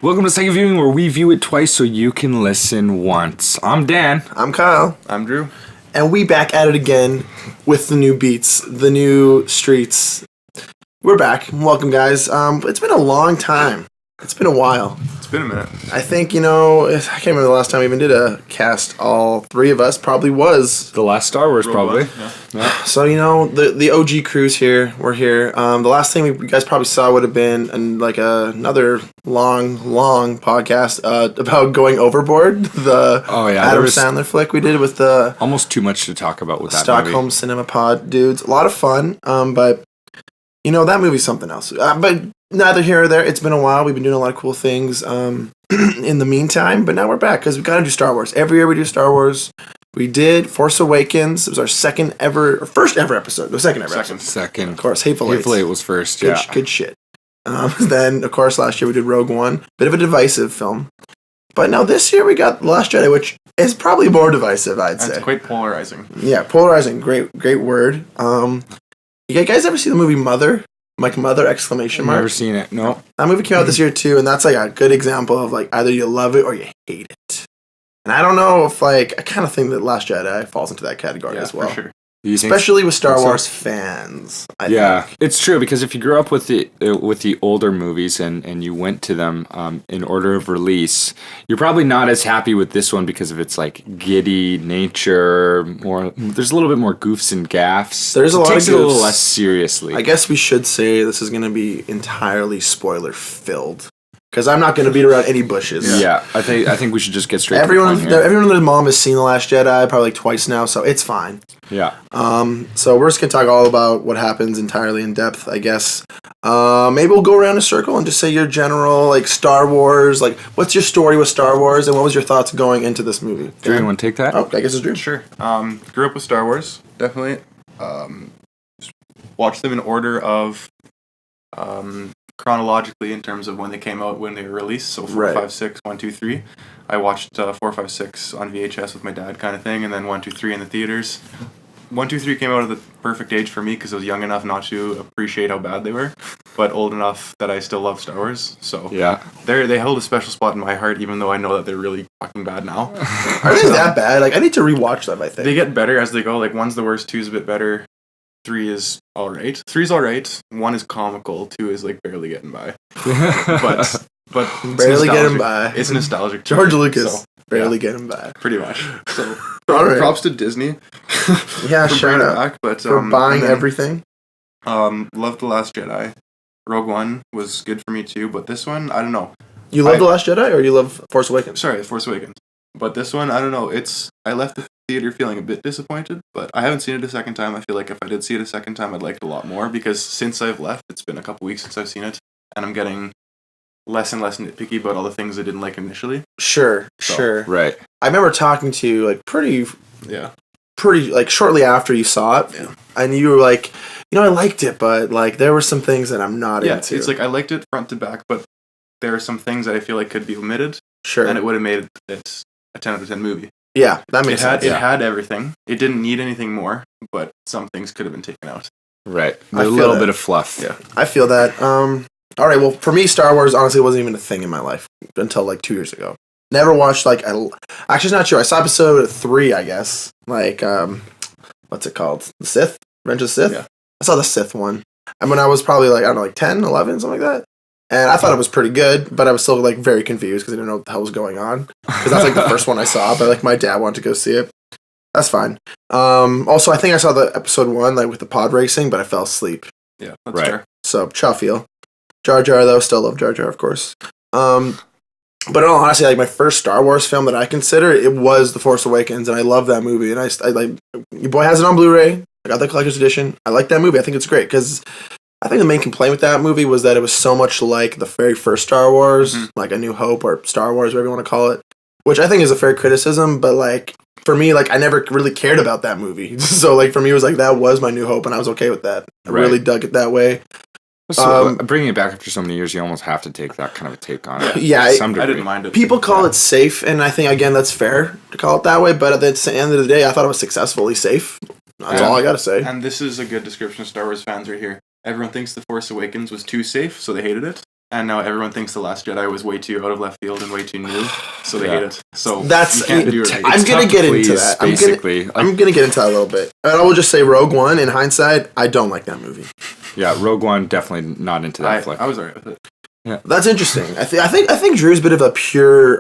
Welcome to Second Viewing, where we view it twice so you can listen once. I'm Dan. I'm Kyle. I'm Drew. And we back at it again with the new beats, the new streets. We're back. Welcome, guys. It's been a long time. It's been a while. It's been a minute. I think, I can't remember the last time we even did a cast. All three of us probably was. The last Star Wars, probably. Yeah. So, the OG crew's here. We're here. The last thing you guys probably saw would have been another long podcast about Going Overboard, the Adam Sandler flick we did with the... Almost too much to talk about with that Stockholm movie. Cinema Pod dudes. A lot of fun, but, that movie's something else. But neither here or there. It's been a while. We've been doing a lot of cool things in the meantime, but now we're back because we got to do Star Wars. Every year we do Star Wars. We did Force Awakens. It was our first ever episode. No, second ever episode. Second. Of course, Hateful Eight was first, Good shit. Then, of course, last year we did Rogue One. Bit of a divisive film. But now this year we got Last Jedi, which is probably more divisive, I'd say. It's quite polarizing. Yeah, polarizing. Great word. You guys ever see the movie Mother? Like Mother ! Never seen it. No. That movie came out this year too, and that's like a good example of like either you love it or you hate it. And I don't know if I kind of think that Last Jedi falls into that category as well. For sure. Especially with Star Wars fans. I think. It's true because if you grew up with the older movies and you went to them in order of release, you're probably not as happy with this one because of its like giddy nature. There's a little bit more goofs and gaffes. There's a lot of goofs. It takes it a little less seriously. I guess we should say this is going to be entirely spoiler filled. Because I'm not going to beat around any bushes. Yeah, I think we should just get straight everyone, to the point here. Everyone and their mom has seen The Last Jedi probably like twice now, so it's fine. Yeah. So we're just going to talk all about what happens entirely in depth, I guess. Maybe we'll go around a circle and just say your general, like, Star Wars, like, what's your story with Star Wars, and what was your thoughts going into this movie? Drew, you want to take that? Oh, I guess it's Drew. Sure. Grew up with Star Wars, definitely. Watched them in order of... chronologically in terms of when they came out, when they were released. So 4, 5, 6, 1, 2, 3. I watched 4, 5, 6 on VHS with my dad kind of thing, and then 1, 2, 3 in the theaters. 1, 2, 3 came out at the perfect age for me because I was young enough not to appreciate how bad they were, but old enough that I still love Star Wars. So yeah, they held a special spot in my heart, even though I know that they're really fucking bad now. Are they that bad? Like, I need to rewatch them, I think. They get better as they go. Like, 1's the worst, 2's a bit better. 3 is alright. 3's alright. 1 is comical. 2 is like barely getting by. but barely getting by. It's nostalgic. George Lucas barely getting by. Pretty much. So right. Props to Disney. Yeah, shout out for buying everything. Loved The Last Jedi. Rogue One was good for me too, but this one, I don't know. You love The Last Jedi or you love Force Awakens? Sorry, Force Awakens. But this one, I don't know. I left the theater feeling a bit disappointed, but I haven't seen it a second time. I feel like if I did see it a second time, I'd like it a lot more, because since I've left, it's been a couple weeks since I've seen it, and I'm getting less and less nitpicky about all the things I didn't like initially. Sure. Right. I remember talking to you like pretty like shortly after you saw it, and you were like, I liked it, but like there were some things that I'm not into. It's like I liked it front to back, but there are some things that I feel like could be omitted. Sure. And it would have made it a 10 out of 10 movie. Yeah, that makes sense. It had everything. It didn't need anything more, but some things could have been taken out. Right. A little bit of fluff. Yeah, I feel that. All right, well, for me, Star Wars honestly wasn't even a thing in my life until like 2 years ago. Never watched actually, it's not true. I saw episode 3, I guess. Like, what's it called? The Sith? Revenge of the Sith? Yeah. I saw the Sith one. And when I was probably like, I don't know, like 10, 11, something like that. And I thought it was pretty good, but I was still like very confused because I didn't know what the hell was going on. Because that's like the first one I saw, but like my dad wanted to go see it. That's fine. Also, I think I saw the episode 1 like with the pod racing, but I fell asleep. Yeah, that's fair. So, chow feel. Jar Jar though, still love Jar Jar, of course. But in all honesty, like my first Star Wars film that I consider, it was The Force Awakens, and I love that movie. And I like, your boy has it on Blu-ray. I got the collector's edition. I like that movie. I think it's great because I think the main complaint with that movie was that it was so much like the very first Star Wars, like A New Hope or Star Wars, whatever you want to call it, which I think is a fair criticism, but like for me, like I never really cared about that movie. So like for me, it was like that was my New Hope, and I was okay with that. I really dug it that way. So bringing it back after so many years, you almost have to take that kind of a take on it. Yeah, I didn't mind it. People call it safe, and I think again that's fair to call it that way. But at the end of the day, I thought it was successfully safe. That's all I gotta say. And this is a good description of Star Wars fans right here. Everyone thinks The Force Awakens was too safe, so they hated it. and now everyone thinks The Last Jedi was way too out of left field and way too new, so they hate it. So that's you can't do it right. I'm gonna get into that. Basically, I'm gonna get into that a little bit, and I will just say, Rogue One. In hindsight, I don't like that movie. Yeah, Rogue One definitely not into that flick. I was alright with it. Yeah, that's interesting. I think Drew's a bit of a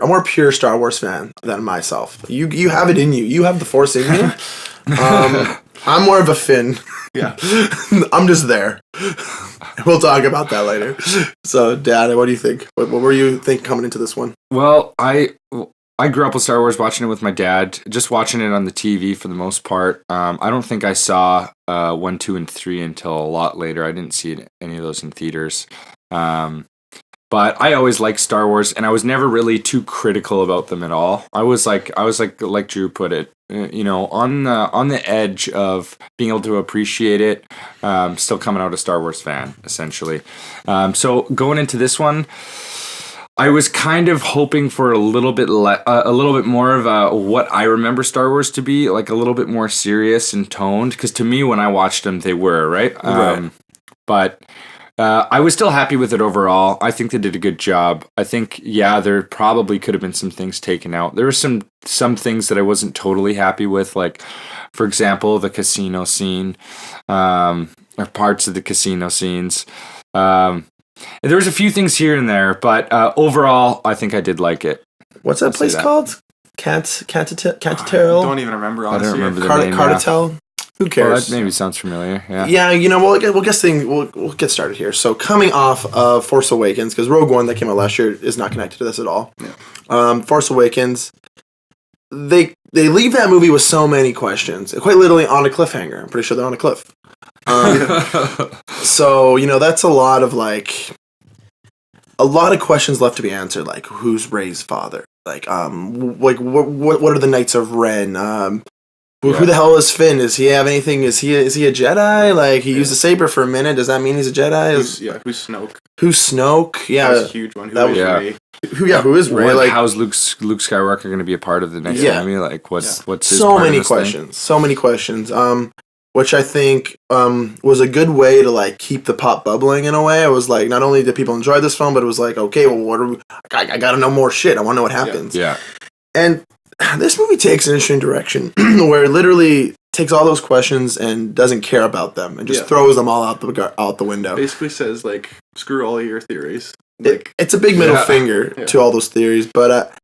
more pure Star Wars fan than myself. You have it in you. You have the Force in you. I'm more of a Finn. Yeah, I'm just there. We'll talk about that later. So, Dad, what do you think? What were you think coming into this one? Well, I grew up with Star Wars, watching it with my dad, just watching it on the TV for the most part. I don't think I saw 1, 2, and 3 until a lot later. I didn't see any of those in theaters. But I always liked Star Wars, and I was never really too critical about them at all. I was like Drew put it, on the edge of being able to appreciate it. Still coming out a Star Wars fan, essentially. So going into this one, I was kind of hoping for a little bit more of what I remember Star Wars to be, like a little bit more serious and toned. Because to me, when I watched them, they were right. But I was still happy with it overall. I think they did a good job. I think, there probably could have been some things taken out. There were some things that I wasn't totally happy with, like, for example, the casino scene, or parts of the casino scenes. There was a few things here and there, but overall, I think I did like it. What's that place called? Cantatero? I don't even remember, honestly. I don't remember the name. Cartatel? Who cares? Well, that maybe sounds familiar. Yeah. Yeah, we'll get started here. So coming off of Force Awakens, because Rogue One that came out last year is not connected to this at all. Yeah. Force Awakens, they leave that movie with so many questions, quite literally on a cliffhanger. I'm pretty sure they're on a cliff. So that's a lot of questions left to be answered. Like, who's Rey's father? Like what are the Knights of Ren? Who the hell is Finn? Does he have anything? Is he a Jedi? Like, he used a saber for a minute. Does that mean he's a Jedi? Who's Snoke? Who's Snoke? Yeah, that's a huge one. Who is Rey? Rey? How's Luke Skywalker going to be a part of the next movie? Like, what's his so part many of this questions? thing? So many questions. Which I think was a good way to keep the pot bubbling in a way. It was like, not only did people enjoy this film, but it was like, okay, well, what are we? I got to know more shit. I want to know what happens. Yeah. And this movie takes an interesting direction where it literally takes all those questions and doesn't care about them and just throws them all out the window. Basically says, screw all your theories. It's a big middle finger to all those theories, but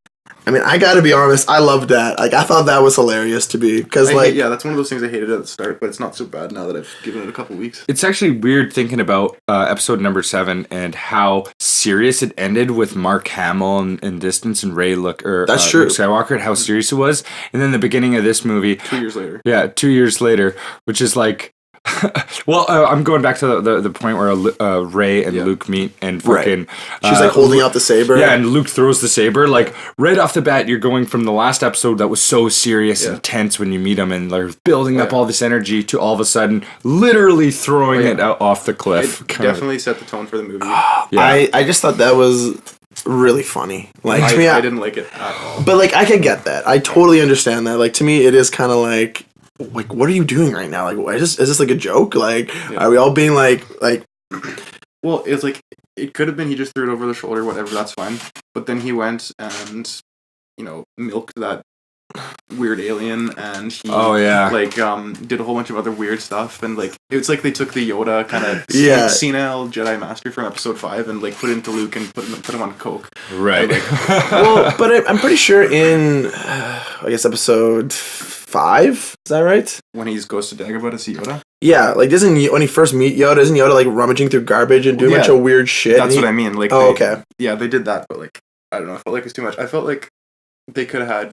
I gotta be honest, I loved that. I thought that was hilarious to be, because that's one of those things I hated at the start, but it's not so bad now that I've given it a couple weeks. It's actually weird thinking about episode number 7 and how serious it ended with Mark Hamill and Distance and Rey That's true. Luke Skywalker, and how serious it was. And then the beginning of this movie, 2 years later. Yeah, 2 years later, which is like. Well, I'm going back to the point where Rey and Luke meet and fucking... She's holding out the saber. Yeah, and Luke throws the saber. Like, right off the bat, you're going from the last episode that was so serious and tense when you meet him and building up all this energy to all of a sudden literally throwing it out off the cliff. It definitely set the tone for the movie. I just thought that was really funny. I didn't like it at all. But I can get that. I totally understand that. To me, it is kind of like, what are you doing right now? Is this a joke? Are we all being like? Well, it's it could have been he just threw it over the shoulder, whatever. That's fine. But then he went and milked that weird alien, and he did a whole bunch of other weird stuff, and it's like they took the Yoda kind of senile Jedi Master from episode 5 and put it into Luke and put him on coke. Right. Well, but I'm pretty sure in episode 5, is that right? When he goes to Dagobah to see Yoda? Yeah, when he first meet Yoda, isn't Yoda rummaging through garbage and doing a bunch of weird shit? That's what I mean. Okay. Yeah, they did that, but I don't know, I felt like it was too much. I felt like they could have had,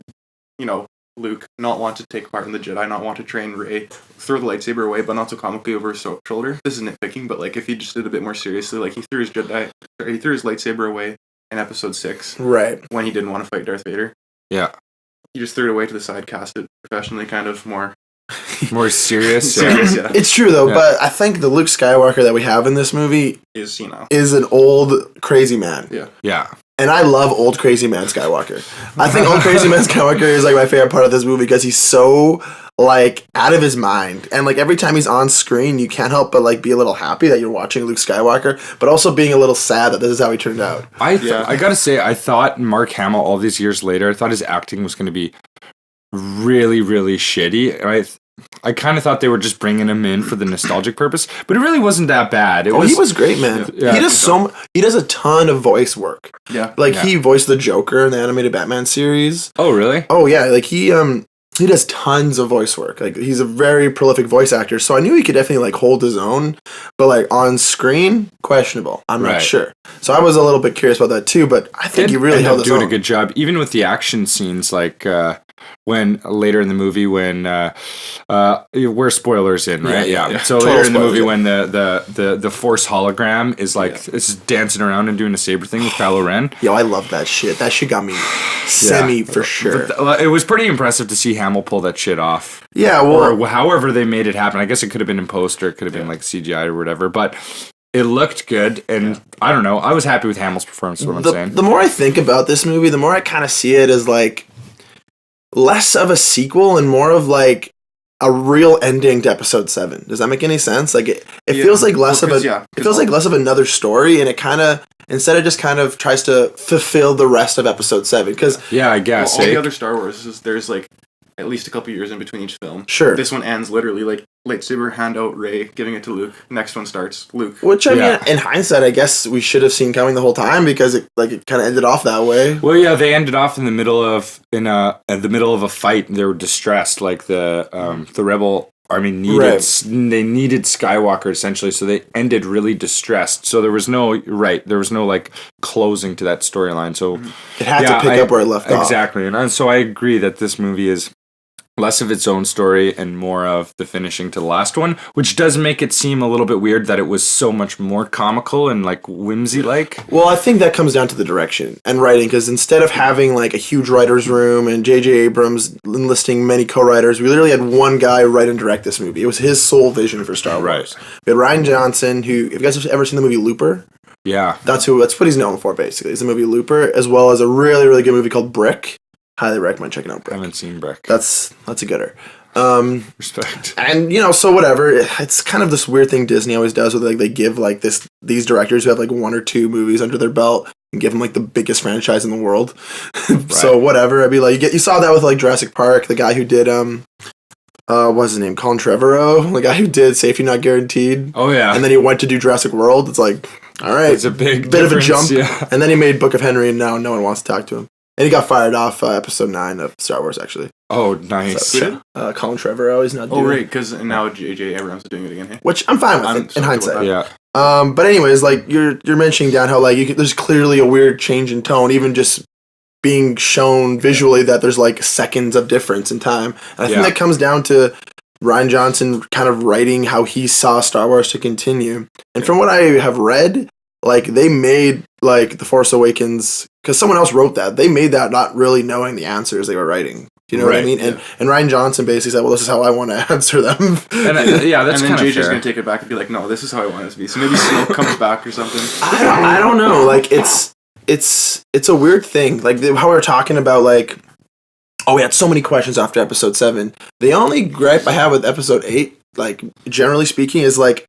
Luke not want to take part in the Jedi, not want to train Rey, throw the lightsaber away, but not so comically over his shoulder. This is nitpicking, but if he just did a bit more seriously, he threw his lightsaber away in episode 6. Right. When he didn't want to fight Darth Vader. Yeah. He just threw it away to the side, cast it professionally, kind of more serious. Yeah. It's true though, but I think the Luke Skywalker that we have in this movie is an old crazy man. Yeah. Yeah. And I love old crazy man Skywalker. I think old crazy man Skywalker is like my favorite part of this movie because he's so like out of his mind, and like every time he's on screen, you can't help but like be a little happy that you're watching Luke Skywalker, but also being a little sad that this is how he turned out. I gotta say, I thought Mark Hamill all these years later, I thought his acting was going to be really, really shitty. I kind of thought they were just bringing him in for the nostalgic purpose, but it really wasn't that bad. He was great, man. Yeah. He does a ton of voice work. Yeah. He voiced the Joker in the animated Batman series. Oh, really? Oh yeah, like he does tons of voice work. Like he's a very prolific voice actor, so I knew he could definitely like hold his own, but like on screen, questionable. I'm not sure. So I was a little bit curious about that too, but I think he really held his own. Doing a good job, even with the action scenes, like when later in the movie when we're spoilers in, right? Yeah. So Total later in the movie spoilers, when the Force hologram is like it's dancing around and doing a saber thing with Kylo Ren. Yo, I love that shit. That shit got me semi for sure. But, it was pretty impressive to see Hamill pull that shit off. Yeah, well, or however they made it happen. I guess it could have been in post or it could have been like CGI or whatever, but it looked good, and I don't know. I was happy with Hamill's performance. Is what I'm saying. The more I think about this movie, the more I kind of see it as like less of a sequel and more of like a real ending to Episode 7. Does that make any sense? Like it feels like less of it feels like less of another story, and it kind of instead it just kind of tries to fulfill the rest of Episode 7. Because I guess all the other Star Wars there's like at least a couple years in between each film. Sure. This one ends literally like lightsaber hand out Rey, giving it to Luke. Next one starts Luke. Which I mean, in hindsight, I guess we should have seen coming the whole time because it kind of ended off that way. Well, yeah, they ended off in the middle of a fight. They were distressed, like the rebel army needed Skywalker essentially, so they ended really distressed. So there was no like closing to that storyline. So it had to pick up where it left off. Exactly, and so I agree that this movie is less of its own story and more of the finishing to the last one, which does make it seem a little bit weird that it was so much more comical and like whimsy-like. Well, I think that comes down to the direction and writing, because instead of having like a huge writer's room and J.J. Abrams enlisting many co-writers, we literally had one guy write and direct this movie. It was his sole vision for Star Wars. Right. We had Rian Johnson, who, if you guys have ever seen the movie Looper, that's what he's known for, basically. It's the movie Looper, as well as a really, really good movie called Brick. Highly recommend checking out Brick. I haven't seen Brick. That's a gooder. Respect. And so whatever. It's kind of this weird thing Disney always does, where they give like these directors who have like one or two movies under their belt and give them like the biggest franchise in the world. So whatever. I'd be like, you saw that with like Jurassic Park, the guy who did what's his name? Colin Trevorrow, the guy who did Safety Not Guaranteed. Oh yeah. And then he went to do Jurassic World. It's like, all right, it's a bit of a jump. Yeah. And then he made Book of Henry, and now no one wants to talk to him. And he got fired off Episode 9 of Star Wars, actually. Oh, nice. So, Colin Trevorrow is not doing it. Oh, right, because now J.J. Abrams is doing it again, hey? Which I'm fine with in hindsight. Yeah. But anyways, like, you're mentioning down how, like, there's clearly a weird change in tone, even just being shown visually that there's, like, seconds of difference in time. And I think that comes down to Rian Johnson kind of writing how he saw Star Wars to continue. And from what I have read, like, they made, like, The Force Awakens, because someone else wrote that. They made that not really knowing the answers they were writing. Do you know what I mean? And Rian Johnson basically said, well, this is how I want to answer them. And that's and then JJ's going to take it back and be like, no, this is how I want it to be. So maybe Snoke comes back or something. I don't know. Like, it's a weird thing. Like, how we were talking about, like, we had so many questions after Episode 7. The only gripe I have with Episode 8, like, generally speaking, is, like,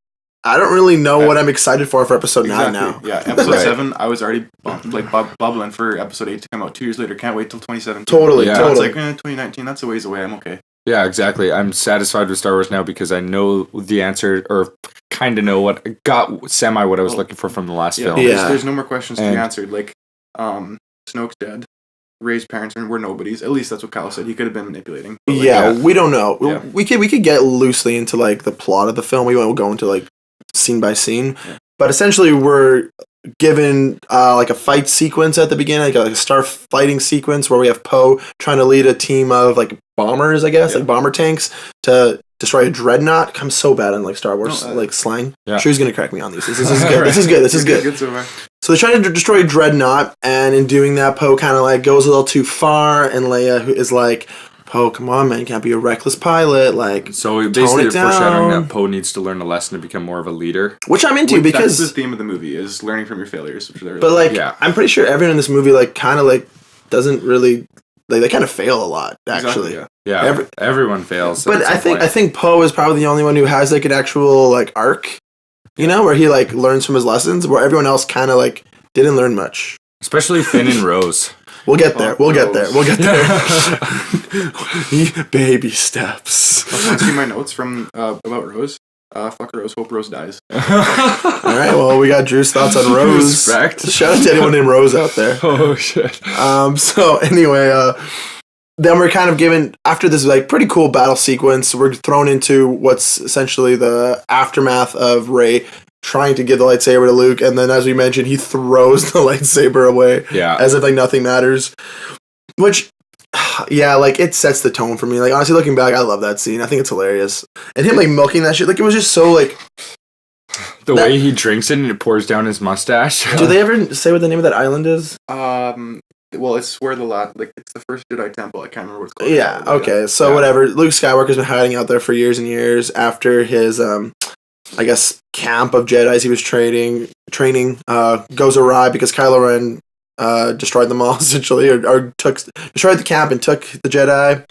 I don't really know what I'm excited for Episode 9 now. Yeah, Episode 7, I was already bubbling for Episode 8 to come out 2 years later. Can't wait till 2017. Totally. It's like 2019, that's a ways away. I'm okay. Yeah, exactly. I'm satisfied with Star Wars now because I know the answer, or kind of know what I was looking for from the last film. Yeah. There's no more questions to be answered. Like, Snoke's dead. Rey's parents were nobodies. At least that's what Kyle said. He could have been manipulating. But we don't know. Yeah. We could get loosely into like the plot of the film. We won't go into like scene by scene, but essentially we're given like a fight sequence at the beginning, like a star fighting sequence where we have Poe trying to lead a team of like bombers, I guess, like bomber tanks to destroy a dreadnought. I'm so bad on like Star Wars like slang. Yeah. Sure, he's gonna correct me on these. This is good. This is good. So So they're trying to destroy a dreadnought, and in doing that, Poe kind of like goes a little too far, and Leia is like, Poe, come on, man, you can't be a reckless pilot. Like, So tone basically, it you're foreshadowing down. that Poe needs to learn a lesson to become more of a leader. Which I'm into That's because, the theme of the movie is learning from your failures. Which are but like, Yeah. I'm pretty sure everyone in this movie like kind of like doesn't really like they kind of fail a lot actually. Exactly, Yeah, everyone fails. But at some point. I think Poe is probably the only one who has like an actual like arc, you know, where he like learns from his lessons, where everyone else kind of like didn't learn much. Especially Finn and Rose. We'll get there. We'll get there. We'll get there. Baby steps. Want to see my notes from about Rose? Fuck Rose. Hope Rose dies. All right. Well, we got Drew's thoughts on Rose. Respect. Shout out to anyone named Rose out there. Oh shit. So anyway, then we're kind of given after this like pretty cool battle sequence. We're thrown into what's essentially the aftermath of Rey trying to give the lightsaber to Luke, and then as we mentioned, he throws the lightsaber away. Yeah. As if like nothing matters. Which, yeah, like it sets the tone for me. Like honestly, looking back, I love that scene. I think it's hilarious, and him like milking that shit. Like it was just so like. The way he drinks it and it pours down his mustache. Do they ever say what the name of that island is? Well, it's where it's the first Jedi temple. I can't remember what it's called. Yeah. Okay. So whatever. Luke Skywalker's been hiding out there for years and years after his I guess camp of Jedis he was training goes awry because Kylo Ren destroyed them all essentially or destroyed the camp and took the Jedi.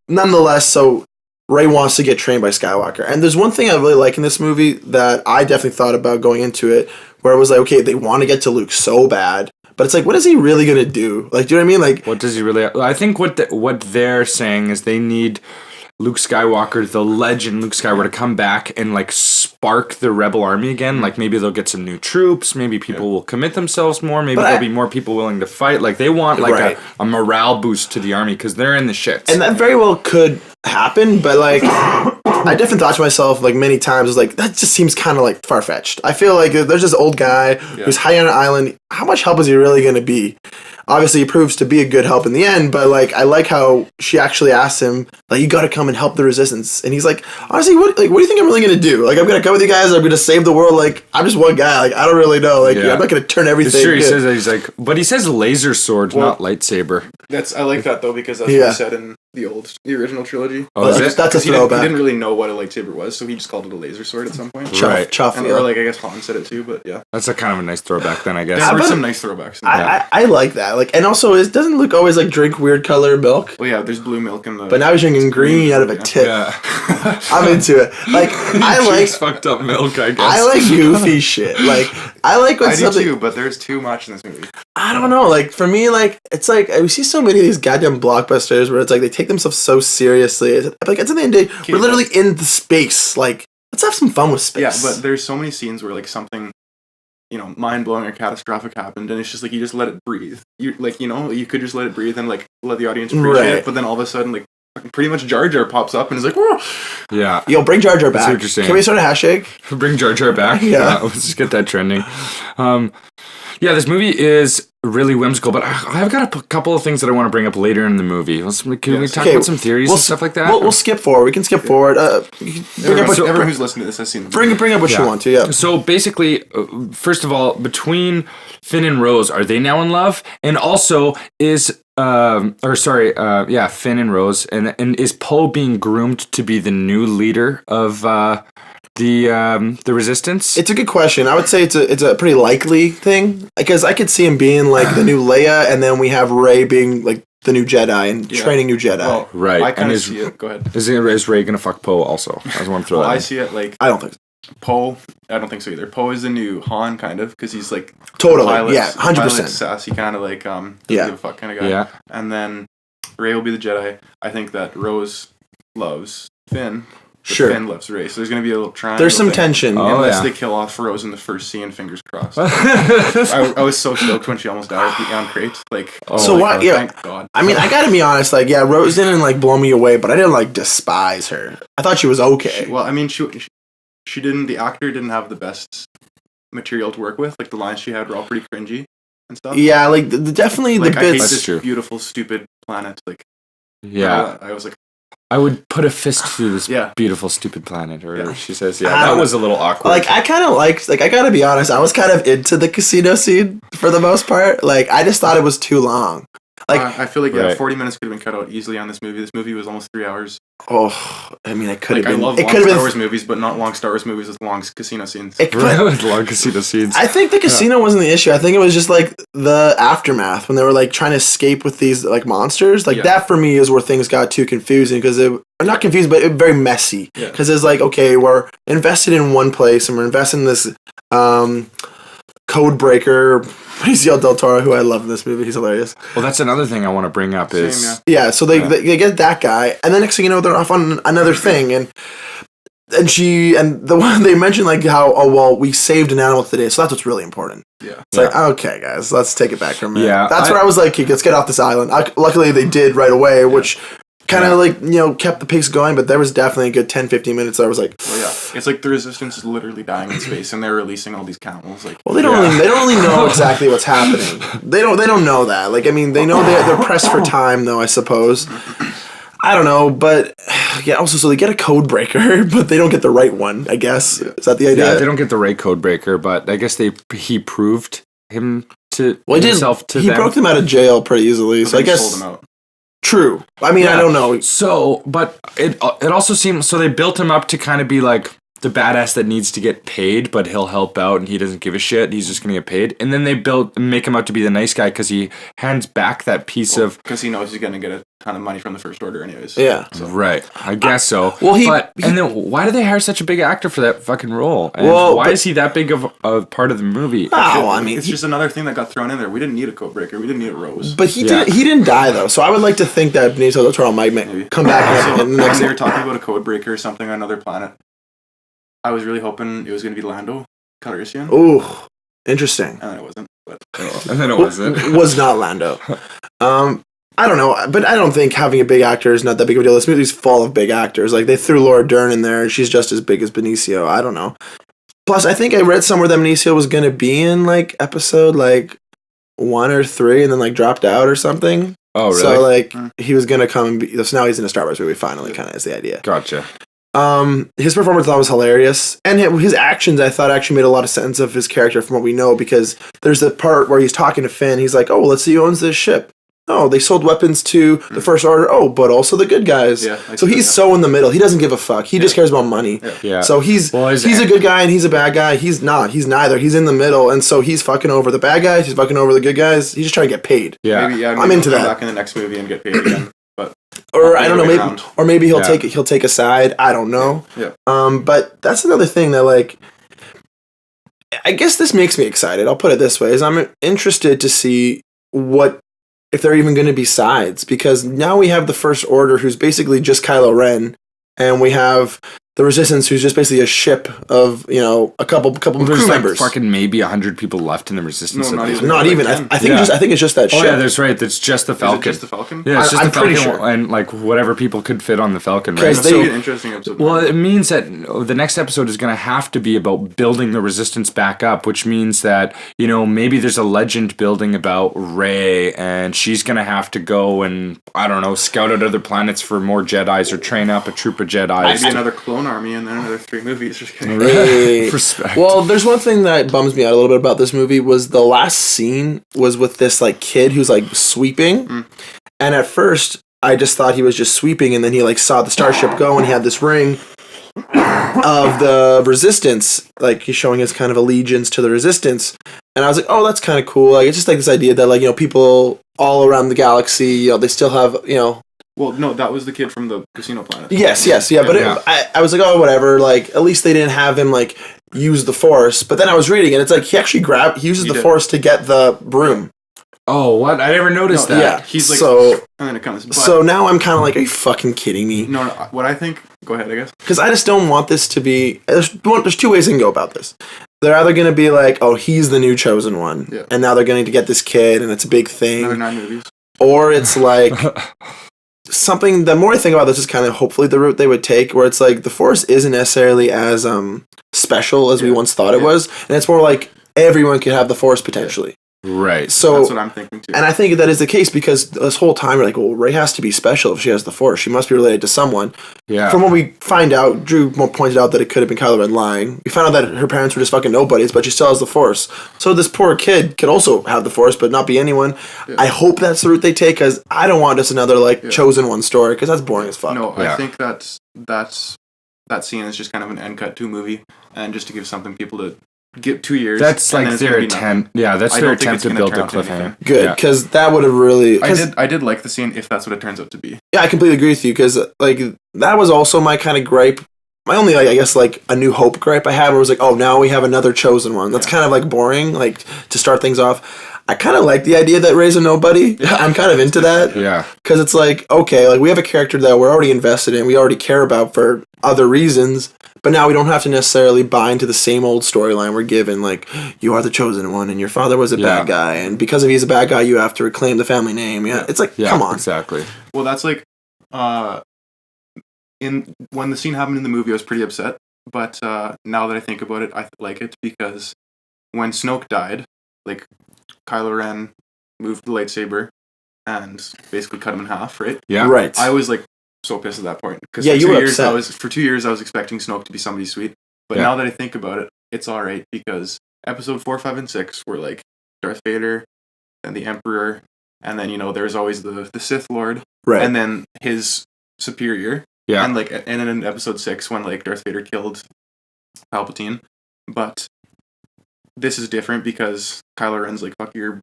Nonetheless, so Rey wants to get trained by Skywalker. And there's one thing I really like in this movie that I definitely thought about going into it, where it was like, okay, they want to get to Luke so bad, but it's like, what is he really going to do? Like, do you know what I mean? Like, What does he really... I think what they're saying is they need Luke Skywalker, the legend Luke Skywalker, to come back and like spark the rebel army again. Like maybe they'll get some new troops. Maybe people will commit themselves more. Maybe there'll be more people willing to fight. Like they want like a morale boost to the army because they're in the shits. and that very well could happen, but like, I definitely thought to myself like many times, I was like, that just seems kind of like far fetched. I feel like there's this old guy who's hiding on an island. How much help is he really going to be? Obviously, he proves to be a good help in the end, but like, I like how she actually asked him, like, you got to come and help the resistance, and he's like, honestly, what do you think I'm really gonna do? Like, I'm gonna come with you guys. I'm gonna save the world. Like, I'm just one guy. Like, I don't really know. Like, I'm not gonna turn everything. Sure, he says that he's like, but he says laser sword, not lightsaber. I like that though because that's what he said in the original trilogy. Oh, is it? That's a throwback. He didn't really know what a lightsaber was, so he just called it a laser sword at some point. Right. Or like I guess Han said it too, but yeah. That's a kind of a nice throwback then, I guess. There were some nice throwbacks. I like that. Like, and also, doesn't Luke always like drink weird color milk? Well, yeah, there's blue milk in the. But now he's drinking green out of a tip. Yeah. I'm into it. Like, I like fucked up milk, I guess. I like goofy shit. Like, I like when I do something. too, but there's too much in this movie. I don't know. Like, for me, like, it's like we see so many of these goddamn blockbusters where it's like they take themselves so seriously. Like, at the end of the day, we're literally in the space. Like, let's have some fun with space. Yeah, but there's so many scenes where like something, mind blowing or catastrophic happened, and it's just like you just let it breathe. You you could just let it breathe and like let the audience appreciate it, but then all of a sudden like pretty much Jar Jar pops up and is like, whoa. Yeah. Yo, bring Jar Jar back. That's what you're saying. Can we start a hashtag? Bring Jar Jar back. Yeah. Let's just get that trending. Yeah, this movie is really whimsical, but I've got a couple of things that I want to bring up later in the movie. Can we talk about some theories and stuff like that? We'll skip forward. We can skip forward. Everyone who's listening to this has seen the movie. Bring up what you want to, yeah. So basically, first of all, between Finn and Rose, are they now in love? And also, Finn and Rose, and is Poe being groomed to be the new leader of the Resistance? It's a good question. I would say it's a pretty likely thing because I could see him being like the new Leia, and then we have Rey being like the new Jedi and training new Jedi. Well, right. I kind of see it. Go ahead. Is Rey gonna fuck Poe also? I just want to throw that. I see it like I don't think so. Poe. I don't think so either. Poe is the new Han kind of because he's like Totally. Yeah, 100%. Sassy kind of like doesn't Yeah. give a fuck kind of guy. Yeah. And then Rey will be the Jedi. I think that Rose loves Finn. But Sure. Finn loves Rey, so there's gonna be a little triangle. There's some thing. tension. Unless they kill off Rose in the first scene, fingers crossed. I was so stoked when she almost died on Crate. Like, So why? God, Yeah. thank God. I mean, I gotta be honest. Like, yeah, Rose didn't like blow me away, but I didn't like despise her. I thought she was okay. Well, I mean, she didn't. The actor didn't have the best material to work with. Like the lines she had were all pretty cringy and stuff. Yeah, like definitely Like the I hate bits. this true. beautiful, stupid planet. Like, Yeah. I was like, I would put a fist through this Yeah. beautiful, stupid planet. Or Yeah. she says, I that don't was a little awkward. Like, I kind of liked. Like, I gotta be honest. I was kind of into the casino scene for the most part. Like, I just thought it was too long. Like, I feel like 40 minutes could have been cut out easily on this movie. This movie was almost 3 hours. oh, I mean, it could have been. I love It long could have Star been. Wars movies, but not long Star Wars movies with long casino scenes. It could, With long casino scenes. I think the casino wasn't the issue. I think it was just like the aftermath when they were like trying to escape with these like monsters. Like that for me is where things got too confusing because it, or not confused, but very messy. Because it's like, okay, we're invested in one place and we're invested in this code breaker. Benicio del Toro, who I love in this movie, he's hilarious. Well, that's another thing I want to bring up is so they get that guy, and then next thing you know, they're off on another thing, and the one they mentioned like how we saved an animal today, so that's what's really important. Yeah, it's like, okay, guys, let's take it back for a minute. Yeah, that's where I was like, let's get off this island. Luckily, they did right away, which kind of like kept the pace going, but there was definitely a good 10-15 minutes that I was like, it's like the Resistance is literally dying in space, and they're releasing all these camels. Like, well, they don't really know exactly what's happening. They don't know that. Like, I mean, they know they're pressed for time, though. I suppose. I don't know, but also, so they get a code breaker, but they don't get the right one. I guess is that the idea? Yeah, they don't get the right code breaker, but I guess he proved him to himself to them. He broke them out of jail pretty easily, so I guess. Sold them out. True. I mean, I don't know. So, but it also seems so they built him up to kind of be like the badass that needs to get paid, but he'll help out and he doesn't give a shit. He's just gonna get paid, and then they make him out to be the nice guy because he hands back that piece of because he knows he's gonna get a ton of money from the First Order, anyways. Yeah, so. Right. I guess so. Well, and then why do they hire such a big actor for that fucking role? And why is he that big of a part of the movie? Oh, I mean, it's just another thing that got thrown in there. We didn't need a code breaker. We didn't need a Rose. But he didn't die though, so I would like to think that Benicio del Toro might come back. So, when they were talking about a code breaker or something on another planet, I was really hoping it was going to be Lando Calrissian. Ooh, interesting. And then it wasn't. But and then it wasn't. Was not Lando. I don't know, but I don't think having a big actor is not that big of a deal. This movie's full of big actors. Like, they threw Laura Dern in there, and she's just as big as Benicio. I don't know. Plus, I think I read somewhere that Benicio was going to be in, like, episode, like, 1 or 3, and then, like, dropped out or something. Oh, really? So, like, he was going to come and be... So now he's in a Star Wars movie, finally, kind of, is the idea. Gotcha. His performance I thought was hilarious, and his actions I thought actually made a lot of sense of his character from what we know, because there's the part where he's talking to Finn. He's like, "Oh, let's see who owns this ship." Oh, they sold weapons to the First Order. Oh, but also the good guys. Yeah, so he's so in the middle. He doesn't give a fuck. He just cares about money. Yeah. So he's a good guy and he's a bad guy. He's not. He's neither. He's in the middle, and so he's fucking over the bad guys. He's fucking over the good guys. He's just trying to get paid. Yeah, maybe I'm into that. Back in the next movie and get paid again. But or I don't know, maybe he'll take a side. I don't know. Yeah. But that's another thing that, like, I guess this makes me excited. I'll put it this way: is I'm interested to see if they're even going to be sides, because now we have the First Order, who's basically just Kylo Ren, and we have the Resistance, who's just basically a ship of, a couple crew members. Fucking maybe 100 people left in the Resistance. No, not even. I think it's just that ship. Oh yeah, that's right. That's just the Falcon. Is it just the Falcon? Yeah, it's just the Falcon, pretty sure. And like whatever people could fit on the Falcon. Right. That's an interesting episode. Well, it means that the next episode is going to have to be about building the Resistance back up, which means that maybe there's a legend building about Rey, and she's going to have to go and scout out other planets for more Jedis or train up a troop of Jedis. Maybe another clone army and then another 3 movies. Just kidding. Respect. Well, there's one thing that bums me out a little bit about this movie was the last scene was with this like kid who's like sweeping, and at first I just thought he was just sweeping, and then he like saw the starship go and he had this ring of the Resistance, like he's showing his kind of allegiance to the Resistance, and I was like, oh, that's kind of cool. Like, it's just like this idea that like people all around the galaxy, they still have Well, no, that was the kid from the casino planet. Yes, yeah, but I was like, oh, whatever. Like, at least they didn't have him like use the Force. But then I was reading, and it's like he actually uses the Force to get the broom. Oh, what? I never noticed that. Yeah, he's like, so. And then it comes. So now I'm kind of like, are you fucking kidding me? No. What I think. Go ahead, I guess. Because I just don't want this to be. There's 2 ways they can go about this. They're either going to be like, oh, he's the new chosen one, and now they're going to get this kid, and it's a big thing. Another 9 movies. Or it's like. Something, the more I think about this is kind of hopefully the route they would take, where it's like the Force isn't necessarily as special as we once thought it was, and it's more like everyone could have the Force potentially. Right. So that's what I'm thinking too. And I think that is the case because this whole time we're like, well, Rey has to be special if she has the Force. She must be related to someone. Yeah. From what we find out, Drew pointed out that it could have been Kylo Ren lying. We found out that her parents were just fucking nobodies, but she still has the Force. So this poor kid could also have the Force, but not be anyone. Yeah. I hope that's the route they take because I don't want just another chosen one story because that's boring as fuck. No, I think that scene is just kind of an end cut to a movie and just to give something people to get 2 years. That's like their attempt. Yeah, that's their attempt to build a cliffhanger. Good, because that would have really. I did like the scene if that's what it turns out to be. Yeah, I completely agree with you because that was also my kind of gripe. My only I guess A New Hope gripe I had was oh, now we have another chosen one. That's kind of boring. To start things off. I kind of like the idea that Rey's a nobody. Yeah. I'm kind of into that. Yeah. Because it's okay, we have a character that we're already invested in, we already care about for other reasons, but now we don't have to necessarily buy into the same old storyline we're given, you are the chosen one, and your father was a bad guy, and because he's a bad guy, you have to reclaim the family name. Yeah, it's come on. Exactly. Well, that's when the scene happened in the movie, I was pretty upset, but now that I think about it, I like it because when Snoke died, Kylo Ren moved the lightsaber and basically cut him in half, right? Yeah. Right. I was so pissed at that point because for 2 years I was expecting Snoke to be somebody sweet, but now that I think about it, it's all right because episode 4, 5, and 6 were Darth Vader and the Emperor, and then there's always the Sith Lord, right? And then his superior, and and then in episode 6 when Darth Vader killed Palpatine, but this is different because Kylo Ren's fuck your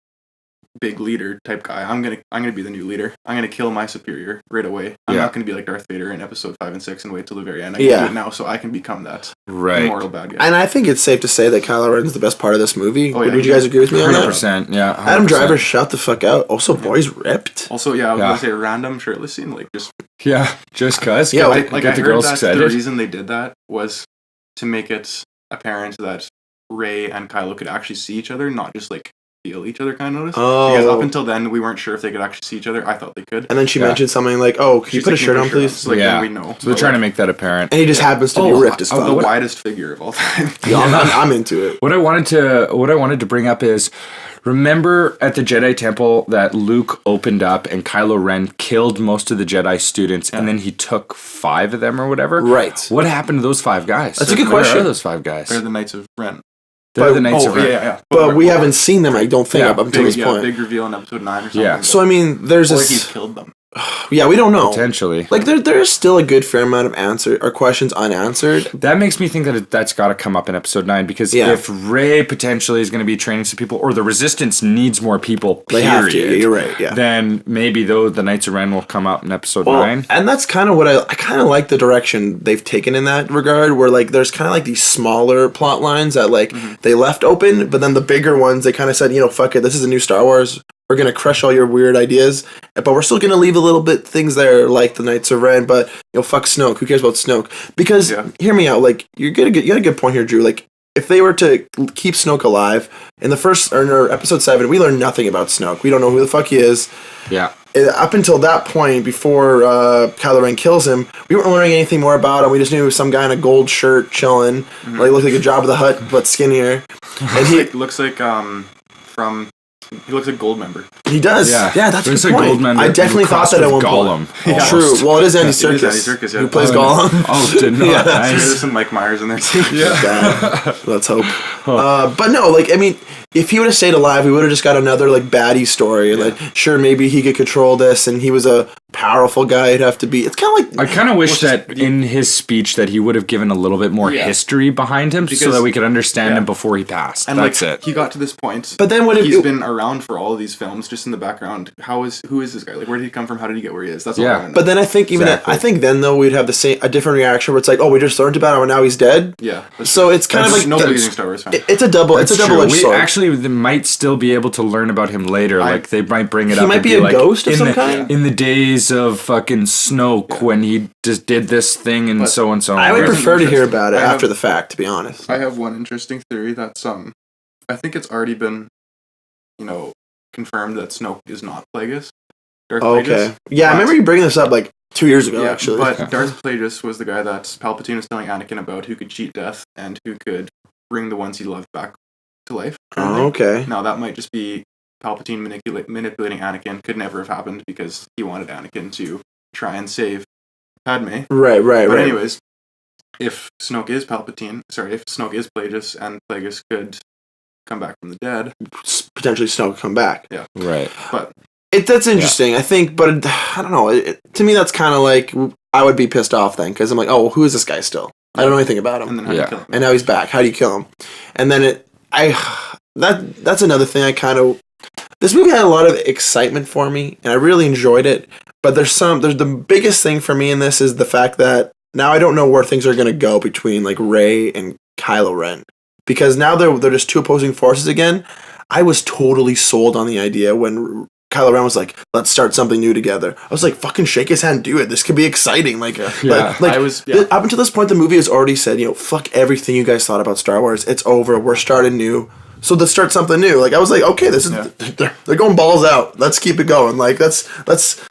big leader type guy. I'm gonna be the new leader. I'm gonna kill my superior right away. I'm not gonna be like Darth Vader in episode 5 and 6 and wait till the very end. I can do it now so I can become that immortal bad guy. And I think it's safe to say that Kylo Ren's the best part of this movie. Oh, yeah. Would you guys agree with me on that? 100%. Yeah. 100%. Adam Driver shot the fuck out. Also, boy's ripped. Also, I was gonna say a random shirtless scene, just cause. Yeah, I heard girls excited. The reason they did that was to make it apparent that Rey and Kylo could actually see each other, not just feel each other kind of notice. Oh. Because up until then, we weren't sure if they could actually see each other. I thought they could. And then she mentioned something "Oh, can you put a shirt on, please?" So, we know. So they're trying to make that apparent. And he just happens to be ripped as fuck. The widest figure of all time. I'm into it. What I wanted to bring up is, remember at the Jedi Temple that Luke opened up and Kylo Ren killed most of the Jedi students, and then he took 5 of them or whatever? Right. What happened to those 5 guys? That's a good question. Where are those 5 guys? They're the Knights of Ren. They're the Knights of Ren. Yeah. But we haven't seen them, I don't think, up until this point. Big reveal in episode 9 or something. Yeah. So, there's or he's killed them. Yeah, we don't know. Potentially. There's still a good fair amount of questions unanswered. That makes me think that that's got to come up in episode 9 because if Rey potentially is going to be training some people, or the Resistance needs more people, period, they have to. You're right. Yeah. Then maybe the Knights of Ren will come out in episode 9. And that's kind of what I kind of like the direction they've taken in that regard, where there's kind of these smaller plot lines that they left open, but then the bigger ones they kind of said, fuck it, this is a new Star Wars. We're going to crush all your weird ideas, but we're still going to leave a little bit things there like the Knights of Ren, but fuck Snoke. Who cares about Snoke? Because, hear me out, you got a good point here, Drew. If they were to keep Snoke alive, in the first, or episode 7, we learn nothing about Snoke. We don't know who the fuck he is. Yeah. Up until that point, before Kylo Ren kills him, we weren't learning anything more about him. We just knew he was some guy in a gold shirt chilling. Mm-hmm. Looked like a Jabba the Hutt, but skinnier. And he looks like he looks like Goldmember. He does. Yeah, that's a good point. Goldmember I definitely thought that at one point. Yeah. True. Well, it is Andy Serkis who plays Gollum. Oh, didn't know. Nice. There's some Mike Myers in there too. Yeah. Let's hope. But no, if he would have stayed alive, we would have just got another baddie story. Sure, maybe he could control this, and he was a powerful guy. It'd have to be. It's kind of I kind of wish that in his speech that he would have given a little bit more history behind him, so that we could understand him before he passed. And that's it. He got to this point. But then he's been around for all of these films, just in the background. Who is this guy? Where did he come from? How did he get where he is? That's all I want to know. But then I think then though we'd have a different reaction where it's we just learned about him and now he's dead. Yeah. So it's kind of nobody using Star Wars fan. It's a double-edged sword. We actually might still be able to learn about him later. They might bring it up. He might be a ghost of some kind. In the days of fucking Snoke when he just did this thing and so on. I would prefer to hear about it after the fact, to be honest. I have one interesting theory that's I think it's already been, confirmed that Snoke is not Plagueis. Darth Plagueis. Yeah, I remember you bringing this up 2 years ago, actually. But Darth Plagueis was the guy that Palpatine was telling Anakin about, who could cheat death and who could bring the ones he loved back to life. Oh, okay. Now, that might just be Palpatine manipulating Anakin. Could never have happened because he wanted Anakin to try and save Padme. Right. But anyways, if Snoke is Plagueis and Plagueis could come back from the dead, potentially Snoke come back. Yeah. Right. But that's interesting, I think, but I don't know. To me, that's kind of like, I would be pissed off then, because I'm like, oh, who is this guy still? I don't know anything about him. And then how do you kill him? And now he's back. How do you kill him? And then that's another thing I kind of... This movie had a lot of excitement for me, and I really enjoyed it. But there's the biggest thing for me in this is the fact that now I don't know where things are going to go between like Rey and Kylo Ren. Because now they're just two opposing forces again. I was totally sold on the idea when Kylo Ren was like, let's start something new together. I was like, fucking shake his hand, do it. This could be exciting. Up until this point, the movie has already said, fuck everything you guys thought about Star Wars. It's over. We're starting new. So let's start something new. Like, I was like, okay, this is they're going balls out. Let's keep it going. Like, let's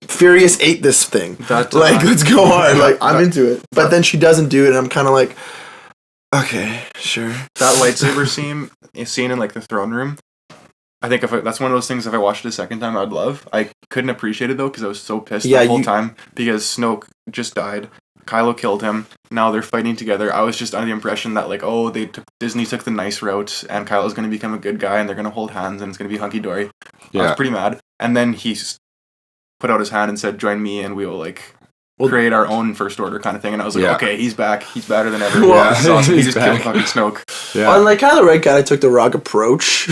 Furious 8 this thing. Let's go hard. Like, I'm into it. But then she doesn't do it, and I'm kind of like, okay, sure. That lightsaber scene in like the throne room. I think that's one of those things. If I watched it a second time, I'd love. I couldn't appreciate it though because I was so pissed the whole time because Snoke just died. Kylo killed him. Now they're fighting together. I was just under the impression that like, oh, Disney took the nice route, and Kylo's going to become a good guy, and they're going to hold hands, and it's going to be hunky dory. Yeah. I was pretty mad. And then he put out his hand and said, "Join me, and we will create our own First Order kind of thing." And I was like, okay, he's back. He's better than ever. It's awesome. He just killed fucking Snoke. Yeah. Well, and Kylo Ren kind of took the wrong approach.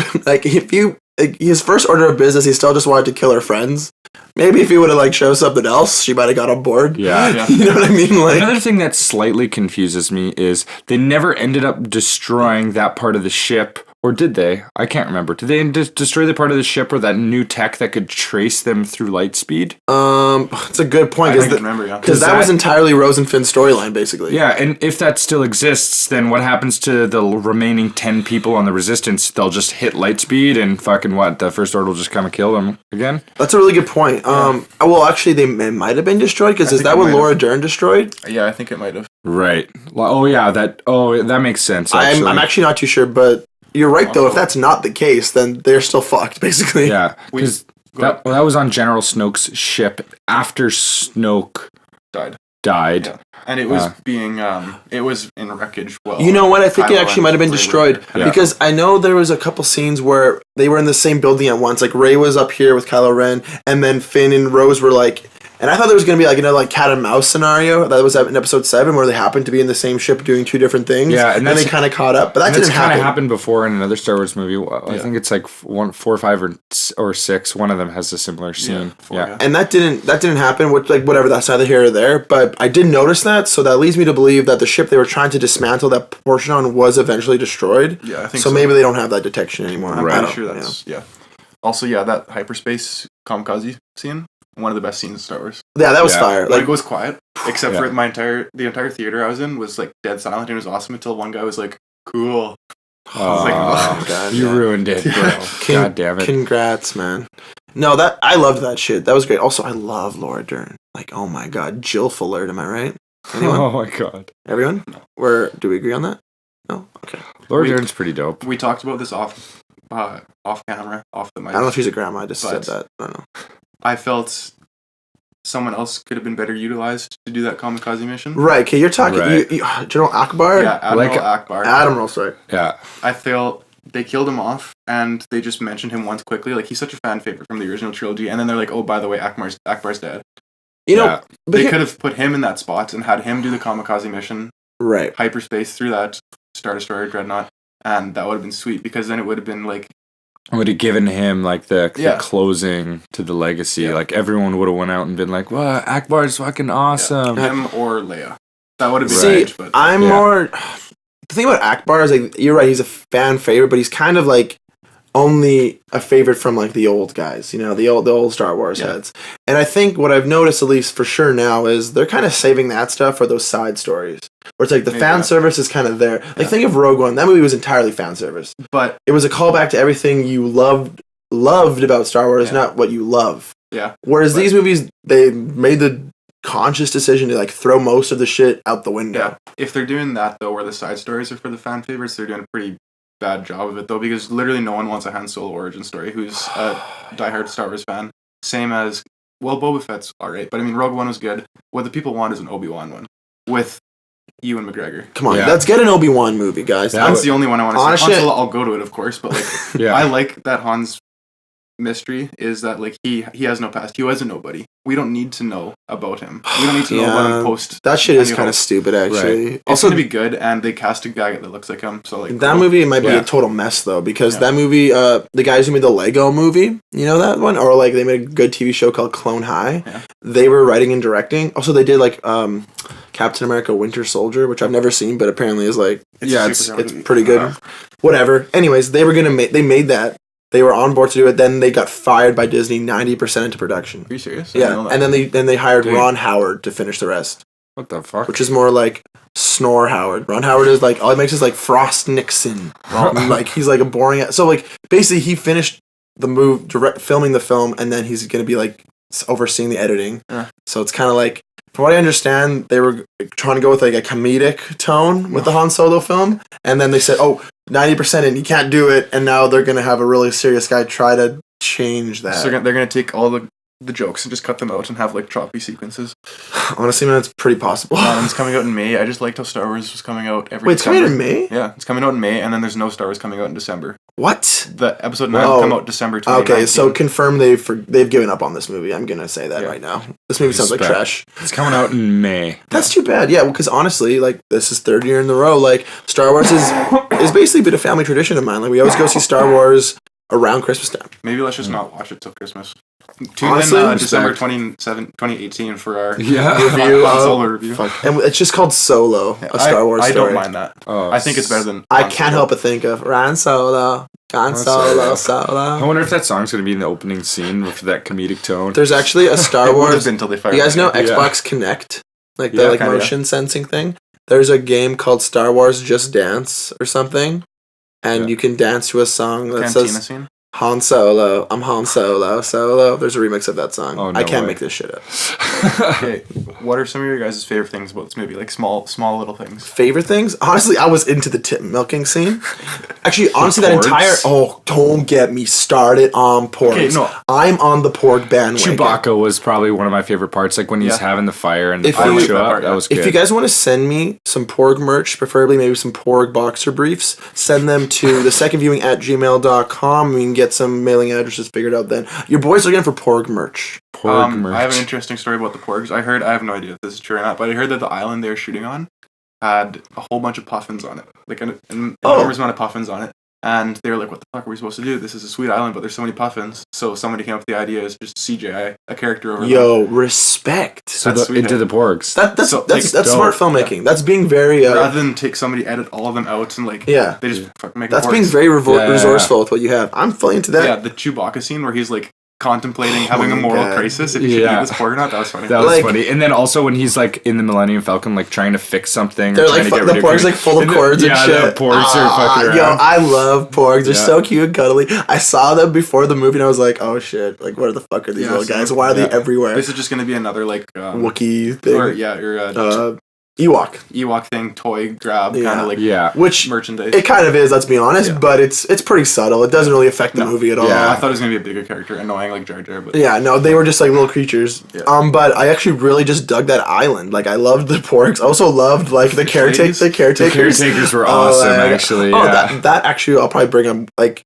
His first order of business, he still just wanted to kill her friends. Maybe if he would have shown something else, she might have got on board. Yeah. You know what I mean? Another thing that slightly confuses me is they never ended up destroying that part of the ship. Or did they? I can't remember. Did they destroy the part of the ship or that new tech that could trace them through light speed? It's a good point. I don't remember, yeah. Because that was entirely Rose and Finn's storyline, basically. Yeah, and if that still exists, then what happens to the remaining 10 people on the Resistance? They'll just hit light speed and fucking what? The First Order will just kind of kill them again? That's a really good point. Well, actually, they might have been destroyed, because is that what Laura Dern destroyed? Yeah, I think it might have. Right. Oh, yeah, that makes sense, actually. I'm actually not too sure, but... You're right, though. If that's not the case, then they're still fucked, basically. Yeah, because that was on General Snoke's ship after Snoke died. Yeah. And it was it was in wreckage. Well, you know what? I think it actually might have been destroyed because I know there was a couple scenes where they were in the same building at once. Like Rey was up here with Kylo Ren, and then Finn and Rose were like. And I thought there was going to be another cat and mouse scenario. That was in episode 7 where they happened to be in the same ship doing two different things. Yeah, and they kind of caught up. But that didn't happen. Kind of happened before in another Star Wars movie. I think it's 4, 5, or 6. One of them has a similar scene. Yeah. And that didn't happen. Which whatever, that's neither here or there. But I did notice that, so that leads me to believe that the ship they were trying to dismantle that portion on was eventually destroyed. Yeah, I think so. So maybe they don't have that detection anymore. I'm pretty sure that's Also, that hyperspace kamikaze scene. One of the best scenes in Star Wars. Yeah, that was fire. It was quiet, except for the entire theater I was in was dead silent, and it was awesome until one guy was like, "Cool." Oh God, you ruined it, bro. God damn it! Congrats, man. No, I loved that shit. That was great. Also, I love Laura Dern. Oh my God, Jilf alert. Am I right? Anyone? Oh my God. Everyone? No. Do we agree on that? No. Okay. Laura Dern's pretty dope. We talked about this off camera, off the mic. I don't know if she's a grandma. I just said that. I don't know. I felt someone else could have been better utilized to do that kamikaze mission. Right, okay, you're talking General Akbar? Yeah, Admiral Akbar. Admiral, sorry. Yeah. I feel they killed him off, and they just mentioned him once quickly. He's such a fan favorite from the original trilogy, and then they're like, oh, by the way, Akbar's dead. They could have put him in that spot and had him do the kamikaze mission. Right. Hyperspace through that Star Destroyer Dreadnought, and that would have been sweet, because then it would have been I would have given him the closing to the legacy. Yeah. Everyone would have went out and been like, "Wow, Akbar's fucking awesome." Yeah. Him or Leia. That would have been right. But I'm more. The thing about Akbar is you're right. He's a fan favorite, but he's kind of only a favorite from the old guys, the old Star Wars heads. And I think what I've noticed, at least for sure now, is they're kind of saving that stuff for those side stories. Where it's the fan service is kind of there. Think of Rogue One. That movie was entirely fan service. But it was a callback to everything you loved about Star Wars, not what you love. Yeah. Whereas these movies, they made the conscious decision to throw most of the shit out the window. Yeah. If they're doing that though, where the side stories are for the fan favorites, they're doing a pretty bad job of it though, because literally no one wants a Han Solo origin story who's a diehard Star Wars fan. Same as, well, Boba Fett's alright, but I mean, Rogue One was good. What the people want is an Obi-Wan one with Ewan McGregor. Come on, let's get an Obi-Wan movie, guys. That's the only one I want to see. Honestly, Han Solo, I'll go to it, of course, but like, I like that Han's mystery is that like he has no past. He was a nobody. We don't need to know about him. We don't need to know about him post. That shit is kind of stupid, actually. Right. Also, to be good, and they cast a guy that looks like him. So like that movie might be a total mess though, because that movie, the guys who made the Lego movie, you know that one, or like they made a good TV show called Clone High. Yeah. They were writing and directing. Also, they did like Captain America: Winter Soldier, which I've never seen, but apparently is like it's pretty good. Whatever. Anyways, they made that. They were on board to do it. Then they got fired by Disney 90% into production. Are you serious? Yeah, and then they hired Ron Howard to finish the rest. What the fuck? Which is more like Snore Howard. Ron Howard is like all he makes is like Frost Nixon. Like he's like a boring. So like basically he finished the filming the film, and then he's gonna be like overseeing the editing. So it's kind of like, from what I understand, they were trying to go with like a comedic tone with the Han Solo film, and then they said, 90% and you can't do it, and now they're going to have a really serious guy try to change that. So they're going to take all the jokes and just cut them out and have like choppy sequences. Honestly, man, it's pretty possible. It's coming out in May. I just liked how Star Wars was coming out every Wait, it's coming out in May? Yeah, it's coming out in May, and then there's no Star Wars coming out in December. What? The episode 9 will come out December 2019. Okay, so confirm they've given up on this movie. I'm going to say that right now. This movie sounds like trash. It's coming out in May. That's too bad. Yeah, because honestly, like, this is third year in a row. Like, Star Wars is basically been a family tradition of mine. Like, we always go see Star Wars around Christmas time. Maybe let's just not watch it till Christmas. Tune in December 2018 for our Solo review. And it's just called Solo, a Star Wars story. I don't mind that. I think it's better than I can't help but think of Ran Solo, Solo. I wonder if that song's going to be in the opening scene with that comedic tone. The's actually a Star Wars. You guys know Xbox Connect? Like the motion sensing thing? There's a game called Star Wars Just Dance or something. And you can dance to a song that says scene? Han Solo, I'm Han Solo, Solo. There's a remix of that song. I can't make this shit up. Okay, what are some of your guys' favorite things about this movie? Like small little things. Favorite things? Honestly, I was into the tip milking scene. Actually, honestly, that entire... don't get me started on porgs. Okay, no. I'm on the porg bandwagon. Chewbacca was probably one of my favorite parts, like when he's having the fire and that was good. If you guys want to send me some porg merch, preferably maybe some porg boxer briefs, send them to thesecondviewing@gmail.com. We can get some mailing addresses figured out then. Your boys are looking for porg merch. I have an interesting story about the porgs. I have no idea if this is true or not, but I heard that the island they were shooting on had a whole bunch of puffins on it. Like an enormous amount of puffins on it. And they were like, what the fuck are we supposed to do? This is a sweet island, but there's so many puffins. So somebody came up with the idea is just CGI a character over them. Respect. So into the porgs. That's smart filmmaking. Yeah. That's being very... rather than take somebody, edit all of them out and like... Yeah. They just make That's being very resourceful with what you have. I'm fully into that. Yeah, the Chewbacca scene where he's like contemplating having a moral crisis if he should eat this porg or not. That was funny. That was funny. And then also when he's like in the Millennium Falcon, like trying to fix something. They're like the porg's like full of cords and shit. Yeah, the porgs are fucking around. Yo, I love porgs. They're so cute and cuddly. I saw them before the movie and I was like, oh shit, like what the fuck are these little guys? Why are they everywhere? This is just gonna be another like Wookiee thing. Or Ewok thing, toy grab, kind of like which merchandise. It kind of is, let's be honest, but it's pretty subtle. It doesn't really affect the movie at all. Yeah, I thought it was gonna be a bigger character, annoying like Jar Jar, but they were just like little creatures. Yeah. But I actually really just dug that island. Like I loved the porgs. I also loved like the caretakers. The caretakers were awesome, actually. That actually I'll probably bring up like.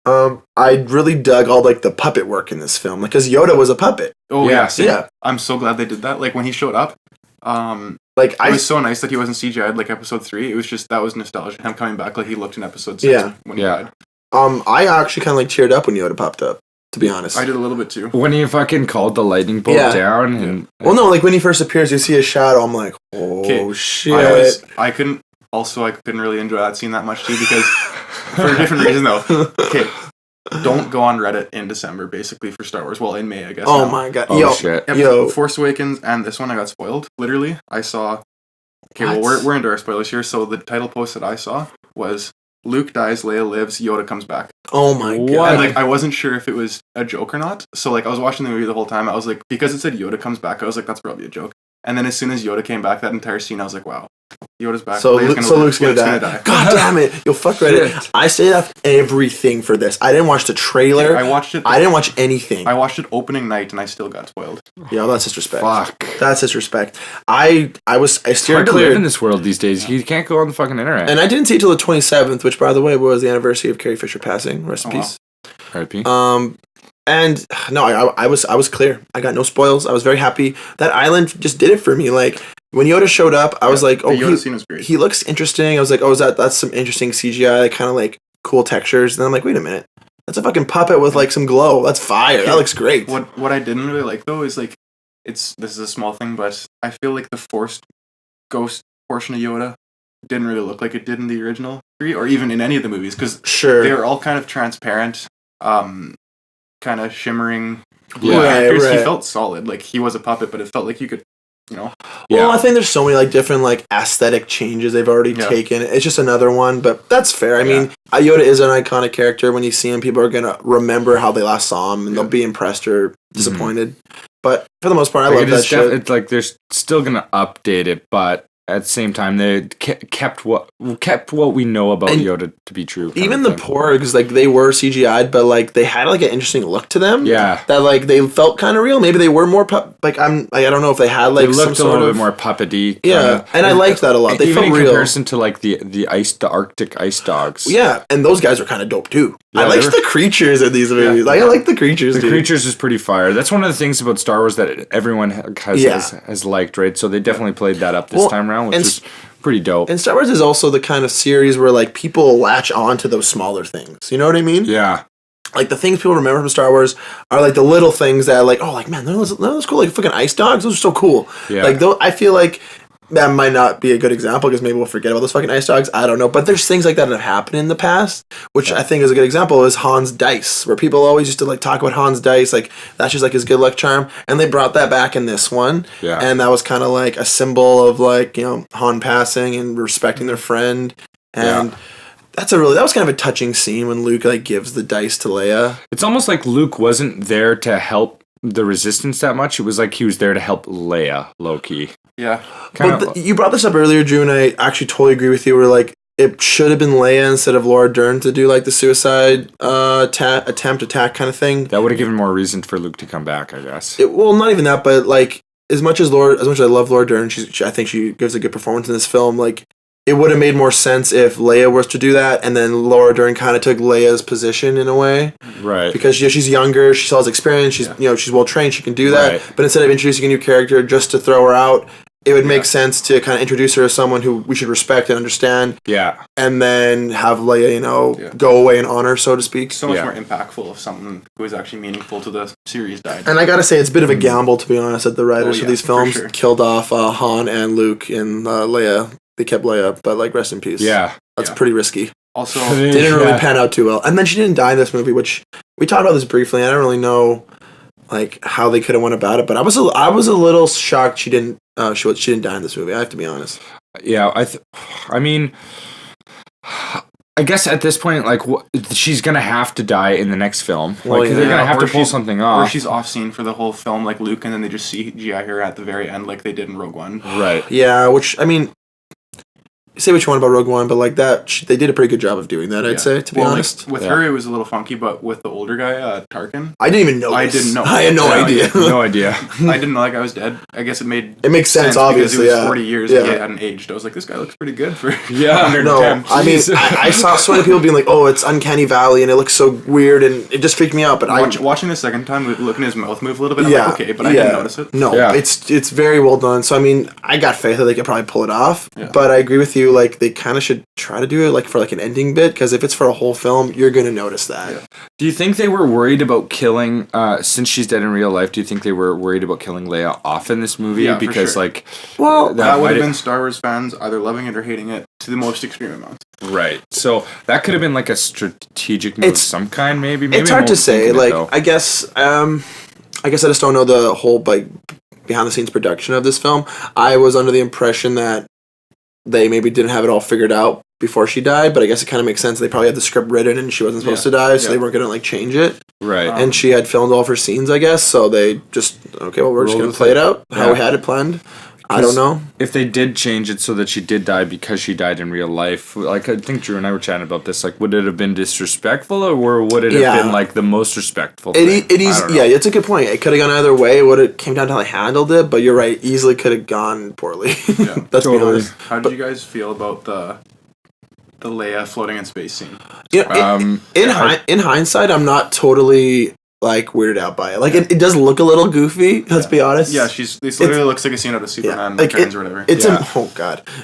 I really dug all like the puppet work in this film because Yoda was a puppet. Oh yeah. I'm so glad they did that. Like when he showed up, it was so nice that he wasn't CGI'd like episode 3. It was just, that was nostalgia. Him coming back like he looked in episode 6 when he died. I actually kind of like cheered up when Yoda popped up, to be honest. I did a little bit too. When he fucking called the lightning bolt down. And like when he first appears, you see his shadow. I'm like, shit. I couldn't really enjoy that scene that much too because for a different reason though. Okay. Don't go on Reddit in December, basically, for Star Wars. Well, in May, I guess. Oh my god. Yo. Force Awakens and this one, I got spoiled. Literally, I saw... Okay, well, we're into our spoilers here. So the title post that I saw was, Luke dies, Leia lives, Yoda comes back. Oh my god. And, like, I wasn't sure if it was a joke or not. So, like, I was watching the movie the whole time. I was like, because it said Yoda comes back, I was like, that's probably a joke. And then as soon as Yoda came back, that entire scene, I was like, wow. Yoda's back. So, Leia's Luke's gonna die. God damn it! You'll fuck right it. I stayed up everything for this. I didn't watch the trailer. I watched it. I didn't watch anything. I watched it opening night, and I still got spoiled. Yeah, well, that's disrespect. Fuck. That's disrespect. I steered Hard to clear live in this world these days. You can't go on the fucking internet. and I didn't see it till the 27th, which, by the way, was the anniversary of Carrie Fisher passing. Rest in peace. R.I.P. And no, I was clear. I got no spoils. I was very happy. That island just did it for me. Like when Yoda showed up, I was like, oh, the Yoda scene was great. He looks interesting. I was like, oh, that's some interesting CGI, kind of like cool textures. And then I'm like, wait a minute, that's a fucking puppet with like some glow. That's fire. That looks great. What I didn't really like though is like this is a small thing, but I feel like the Force Ghost portion of Yoda didn't really look like it did in the original 3 or even in any of the movies because they were all kind of transparent. Kind of shimmering characters. Right. He felt solid, like he was a puppet, but it felt like you could, Well, I think there's so many like different like aesthetic changes they've already taken. It's just another one, but that's fair. I mean, Yoda is an iconic character. When you see him, people are gonna remember how they last saw him, and they'll be impressed or disappointed. But for the most part, I love that shit. It's like they're still gonna update it, but at the same time, they kept what we know about Yoda to be true. Even the porgs, like they were CGI'd, but like they had like an interesting look to them. Yeah, that like they felt kind of real. Maybe they were more I don't know if they had like they looked a little bit more puppety. Yeah, and I liked that a lot. They even felt in real. comparison to like the Arctic ice dogs. Yeah, and those guys are kind of dope too. Yeah, I liked the creatures in these movies. Like I like the creatures. The creatures is pretty fire. That's one of the things about Star Wars that everyone has liked, right? So they definitely played that up this time around, which is pretty dope. And Star Wars is also the kind of series where like people latch on to those smaller things. You know what I mean? Yeah. Like the things people remember from Star Wars are like the little things that like, oh, like man, those cool. Like fucking ice dogs, those are so cool. Yeah. Like I feel like that might not be a good example because maybe we'll forget about those fucking ice dogs. I don't know. But there's things like that have happened in the past, which I think is a good example is Han's dice, where people always used to like talk about Han's dice, like that's just like his good luck charm. And they brought that back in this one. Yeah. And that was kind of like a symbol of like, Han passing and respecting their friend. And that was kind of a touching scene when Luke like gives the dice to Leia. It's almost like Luke wasn't there to help the Resistance that much. It was like he was there to help Leia, low-key. Yeah. You brought this up earlier, Drew, and I actually totally agree with you. Where like it should have been Leia instead of Laura Dern to do like the suicide attack kind of thing. That would have given more reason for Luke to come back, I guess. Well, not even that, but like as much as I love Laura Dern, I think she gives a good performance in this film. Like it would have made more sense if Leia was to do that, and then Laura Dern kind of took Leia's position in a way, right? Because she's younger, she still has experience, she's well trained, she can do that. Right. But instead of introducing a new character just to throw her out, it would make sense to kind of introduce her as someone who we should respect and understand. Yeah. And then have Leia, go away in honor, so to speak. So much more impactful if someone who is actually meaningful to the series died. And I gotta say, it's a bit of a gamble, to be honest, that the writers of these films killed off Han and Luke and Leia. They kept Leia, but like rest in peace. Yeah. That's pretty risky. Also, didn't really pan out too well. And then she didn't die in this movie, which we talked about this briefly. And I don't really know like how they could have went about it, but I was a little shocked she didn't she didn't die in this movie. I have to be honest. Yeah, I mean, I guess at this point, like, she's gonna have to die in the next film. Like, they're gonna have to pull something off. Or she's off scene for the whole film, like Luke, and then they just CGI her at the very end, like they did in Rogue One. Right. Yeah, which I mean, say what you want about Rogue One, but like that, they did a pretty good job of doing that. I'd say, to be honest. Like, with her, it was a little funky, but with the older guy, Tarkin, I didn't even know. I didn't know. I had no idea. No idea. I didn't know that guy was dead. I guess it makes sense obviously. Because it was 40 years and he hadn't aged. I was like, this guy looks pretty good for 110. No, I mean, I saw so many people being like, "Oh, it's Uncanny Valley," and it looks so weird, and it just freaked me out. But watching the second time, looking at his mouth move a little bit, I'm like, okay, but I didn't notice it. No, it's very well done. So I mean, I got faith that they could probably pull it off. Yeah. But I agree with you. Like they kind of should try to do it like for like an ending bit, because if it's for a whole film, you're gonna notice that. Yeah. Do you think they were worried about killing since she's dead in real life? Do you think they were worried about killing Leia off in this movie? Yeah, because for sure. like, well, that would have been Star Wars fans either loving it or hating it to the most extreme amount. Right. So that could have been like a strategic move of some kind, maybe. It's hard to say. Like, I guess I just don't know the whole like behind the scenes production of this film. I was under the impression that they maybe didn't have it all figured out before she died, but I guess it kind of makes sense. They probably had the script written and she wasn't supposed to die, so they weren't going to like change it. Right. And she had filmed all of her scenes, I guess, so they just, we're just going to play it out how we had it planned. I don't know. If they did change it so that she did die because she died in real life, like I think Drew and I were chatting about this, like would it have been disrespectful or would it have been like the most respectful thing? It's a good point. It could have gone either way. It would have came down to how they handled it, but you're right, easily could have gone poorly. Yeah, let's be honest. How did you guys feel about the Leia floating in space scene? In hindsight, I'm not totally like weirded out by it. Like it does look a little goofy. Let's be honest. Yeah, this literally looks like a scene out of Superman Returns or whatever.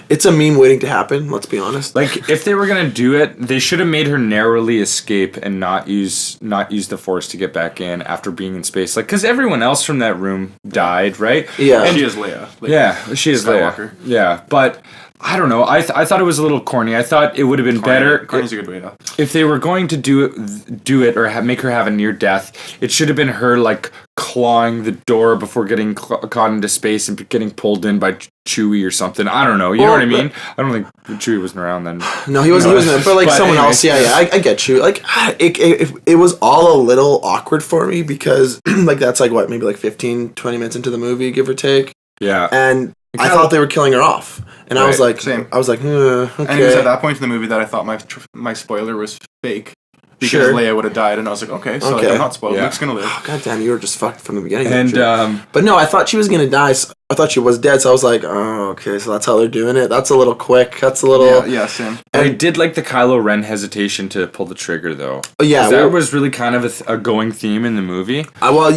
It's a meme waiting to happen. Let's be honest. Like if they were gonna do it, they should have made her narrowly escape and not use the Force to get back in after being in space. Like because everyone else from that room died, right? Yeah, and she is Leia. She is Skywalker. Leia. Yeah, but. I don't know. I thought it was a little corny. I thought it would have been better. Corny's a good way to. If they were going to do it or make her have a near death, it should have been her like clawing the door before getting caught into space and getting pulled in by Chewie or something. I don't know. You know what I mean? I don't think Chewie wasn't around then. No, he wasn't. But like someone else. Yeah. I get you. Like it was all a little awkward for me because like that's like what maybe like 15, 20 minutes into the movie, give or take. Yeah. And I thought they were killing her off, and I was like, same. I was like, okay. And it was at that point in the movie that I thought my spoiler was fake because Leia would have died, and I was like, okay, so like, I'm not spoiled. Luke's gonna live. Oh, God damn, you were just fucked from the beginning. And but no, I thought she was gonna die. So I thought she was dead, so I was like, oh, okay, so that's how they're doing it. That's a little quick. That's a little same. And I did like the Kylo Ren hesitation to pull the trigger, though. Yeah, that was really kind of a going theme in the movie. I'll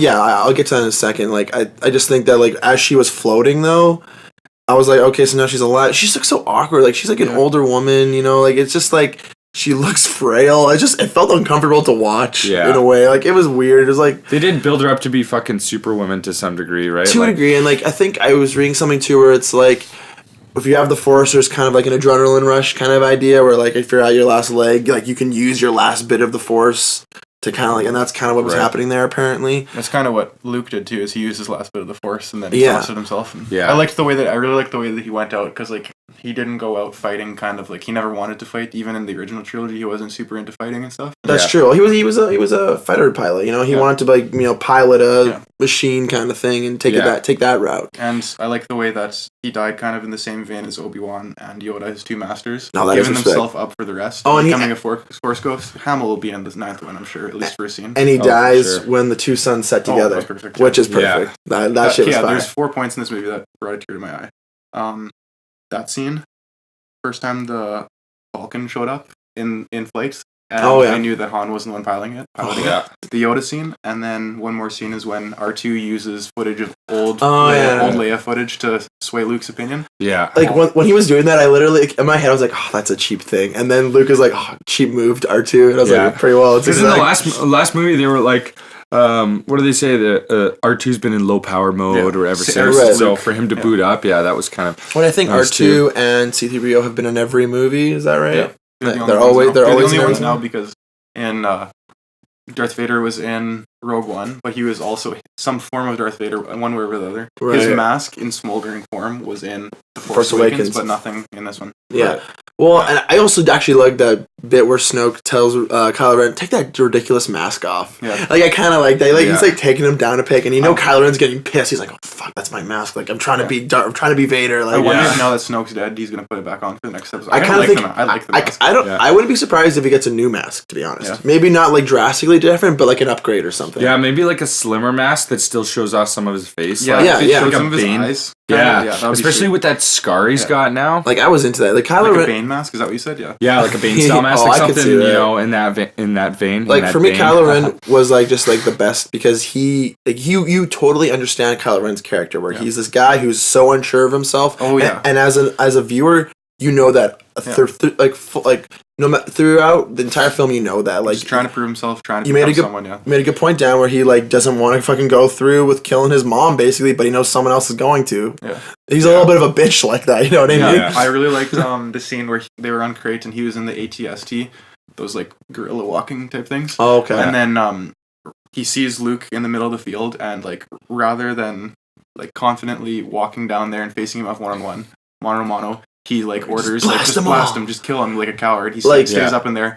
get to that in a second. Like, I just think that like as she was floating though. I was like, okay, so now she's alive. She just looks so awkward. Like, she's like an older woman, you know? Like, it's just like, she looks frail. It felt uncomfortable to watch in a way. Like, it was weird. It was like... They did build her up to be fucking superwoman to some degree, right? To a degree. And, like, I think I was reading something, too, where it's like, if you have the Force, there's kind of like an adrenaline rush kind of idea where, like, if you're at your last leg, like, you can use your last bit of the Force to kind of like, and that's kind of what was happening there, apparently. That's kind of what Luke did too, is he used his last bit of the Force and then he tossed it himself. And I really liked the way that he went out, because like he didn't go out fighting. Kind of like he never wanted to fight. Even in the original trilogy, he wasn't super into fighting and stuff. That's true. He was a fighter pilot. You know, he wanted to like pilot a machine kind of thing and take that route. And I like the way that he died kind of in the same vein as Obi-Wan and Yoda, his two masters, giving himself up for the rest. And becoming a Force ghost. Hamill will be in the 9th one, I'm sure, at least for a scene. And he dies when the two suns set together, which is perfect. Yeah. That shit was fire. There's 4 points in this movie that brought a tear to my eye. That scene, first time the Falcon showed up in flight, and I knew that Han wasn't the one piloting it. The Yoda scene, and then one more scene is when R2 uses footage of old Leia footage to sway Luke's opinion. Yeah. Like when he was doing that, I literally in my head I was like, oh, that's a cheap thing, and then Luke was like, oh, cheap move to R2, and I was like, pretty well. Because in the last movie they were like. What do they say? The R2's been in low power mode or ever since. Right. So for him to boot up, that was kind of. Well, I think R2 and C-3PO have been in every movie. Is that right? Yeah. They're always the only ones now, because in Darth Vader was in Rogue One, but he was also some form of Darth Vader, one way or the other. Right. His mask in smoldering form was in The Force Awakens, but nothing in this one. Yeah. Right. Well, and I also actually like that bit where Snoke tells Kylo Ren, take that ridiculous mask off. Yeah. Like, I kind of like that. Like, he's like taking him down a peg, and Kylo Ren's getting pissed. He's like, oh, fuck, that's my mask. Like, I'm trying to be I'm trying to be Vader. Like, I wonder if now that Snoke's dead, he's going to put it back on for the next episode. I like the mask. I wouldn't be surprised if he gets a new mask, to be honest. Yeah. Maybe not, like, drastically different, but, like, an upgrade or something. Yeah, maybe, like, a slimmer mask that still shows off some of his face. Yeah, like, shows some of his eyes. Yeah, especially with that scar he's got now. Like, I was into that. Like, Kylo Ren... a Bane mask? Is that what you said? Yeah, like a Bane style mask, like something, in that vein. Like, for me, Kylo Ren was, like, just, like, the best, because you totally understand Kylo Ren's character, where he's this guy who's so unsure of himself. Oh, yeah. And as a viewer, you know that, throughout the entire film, you know that, like, he's trying to prove himself, trying to become someone. You made a good point down where he like doesn't want to fucking go through with killing his mom, basically, but he knows someone else is going to. Yeah, he's a little bit of a bitch like that. You know what I mean? Yeah. I really liked the scene where they were on Crate and he was in the ATST, those like gorilla walking type things. Oh, okay. And then he sees Luke in the middle of the field, and like rather than like confidently walking down there and facing him off one-on-one, mano-a-mano, he like orders, like, just blast him, just kill him like a coward. He like, stays up in there,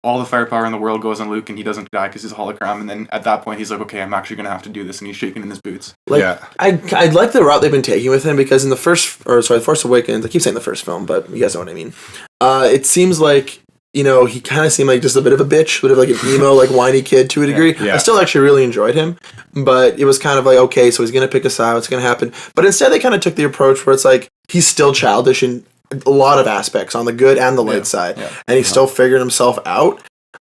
all the firepower in the world goes on Luke and he doesn't die because he's a hologram. And then at that point, he's like, okay, I'm actually going to have to do this. And he's shaking in his boots. Like, I like the route they've been taking with him because in the Force Awakens, I keep saying the first film, but you guys know what I mean. It seems like, you know, he kind of seemed like just a bit of a bitch, bit of like an emo, like whiny kid to a degree. Yeah. I still actually really enjoyed him, but it was kind of like, okay, so he's going to pick a side, what's going to happen? But instead they kind of took the approach where it's like, he's still childish in a lot of aspects on the good and the light side, and he's still figuring himself out.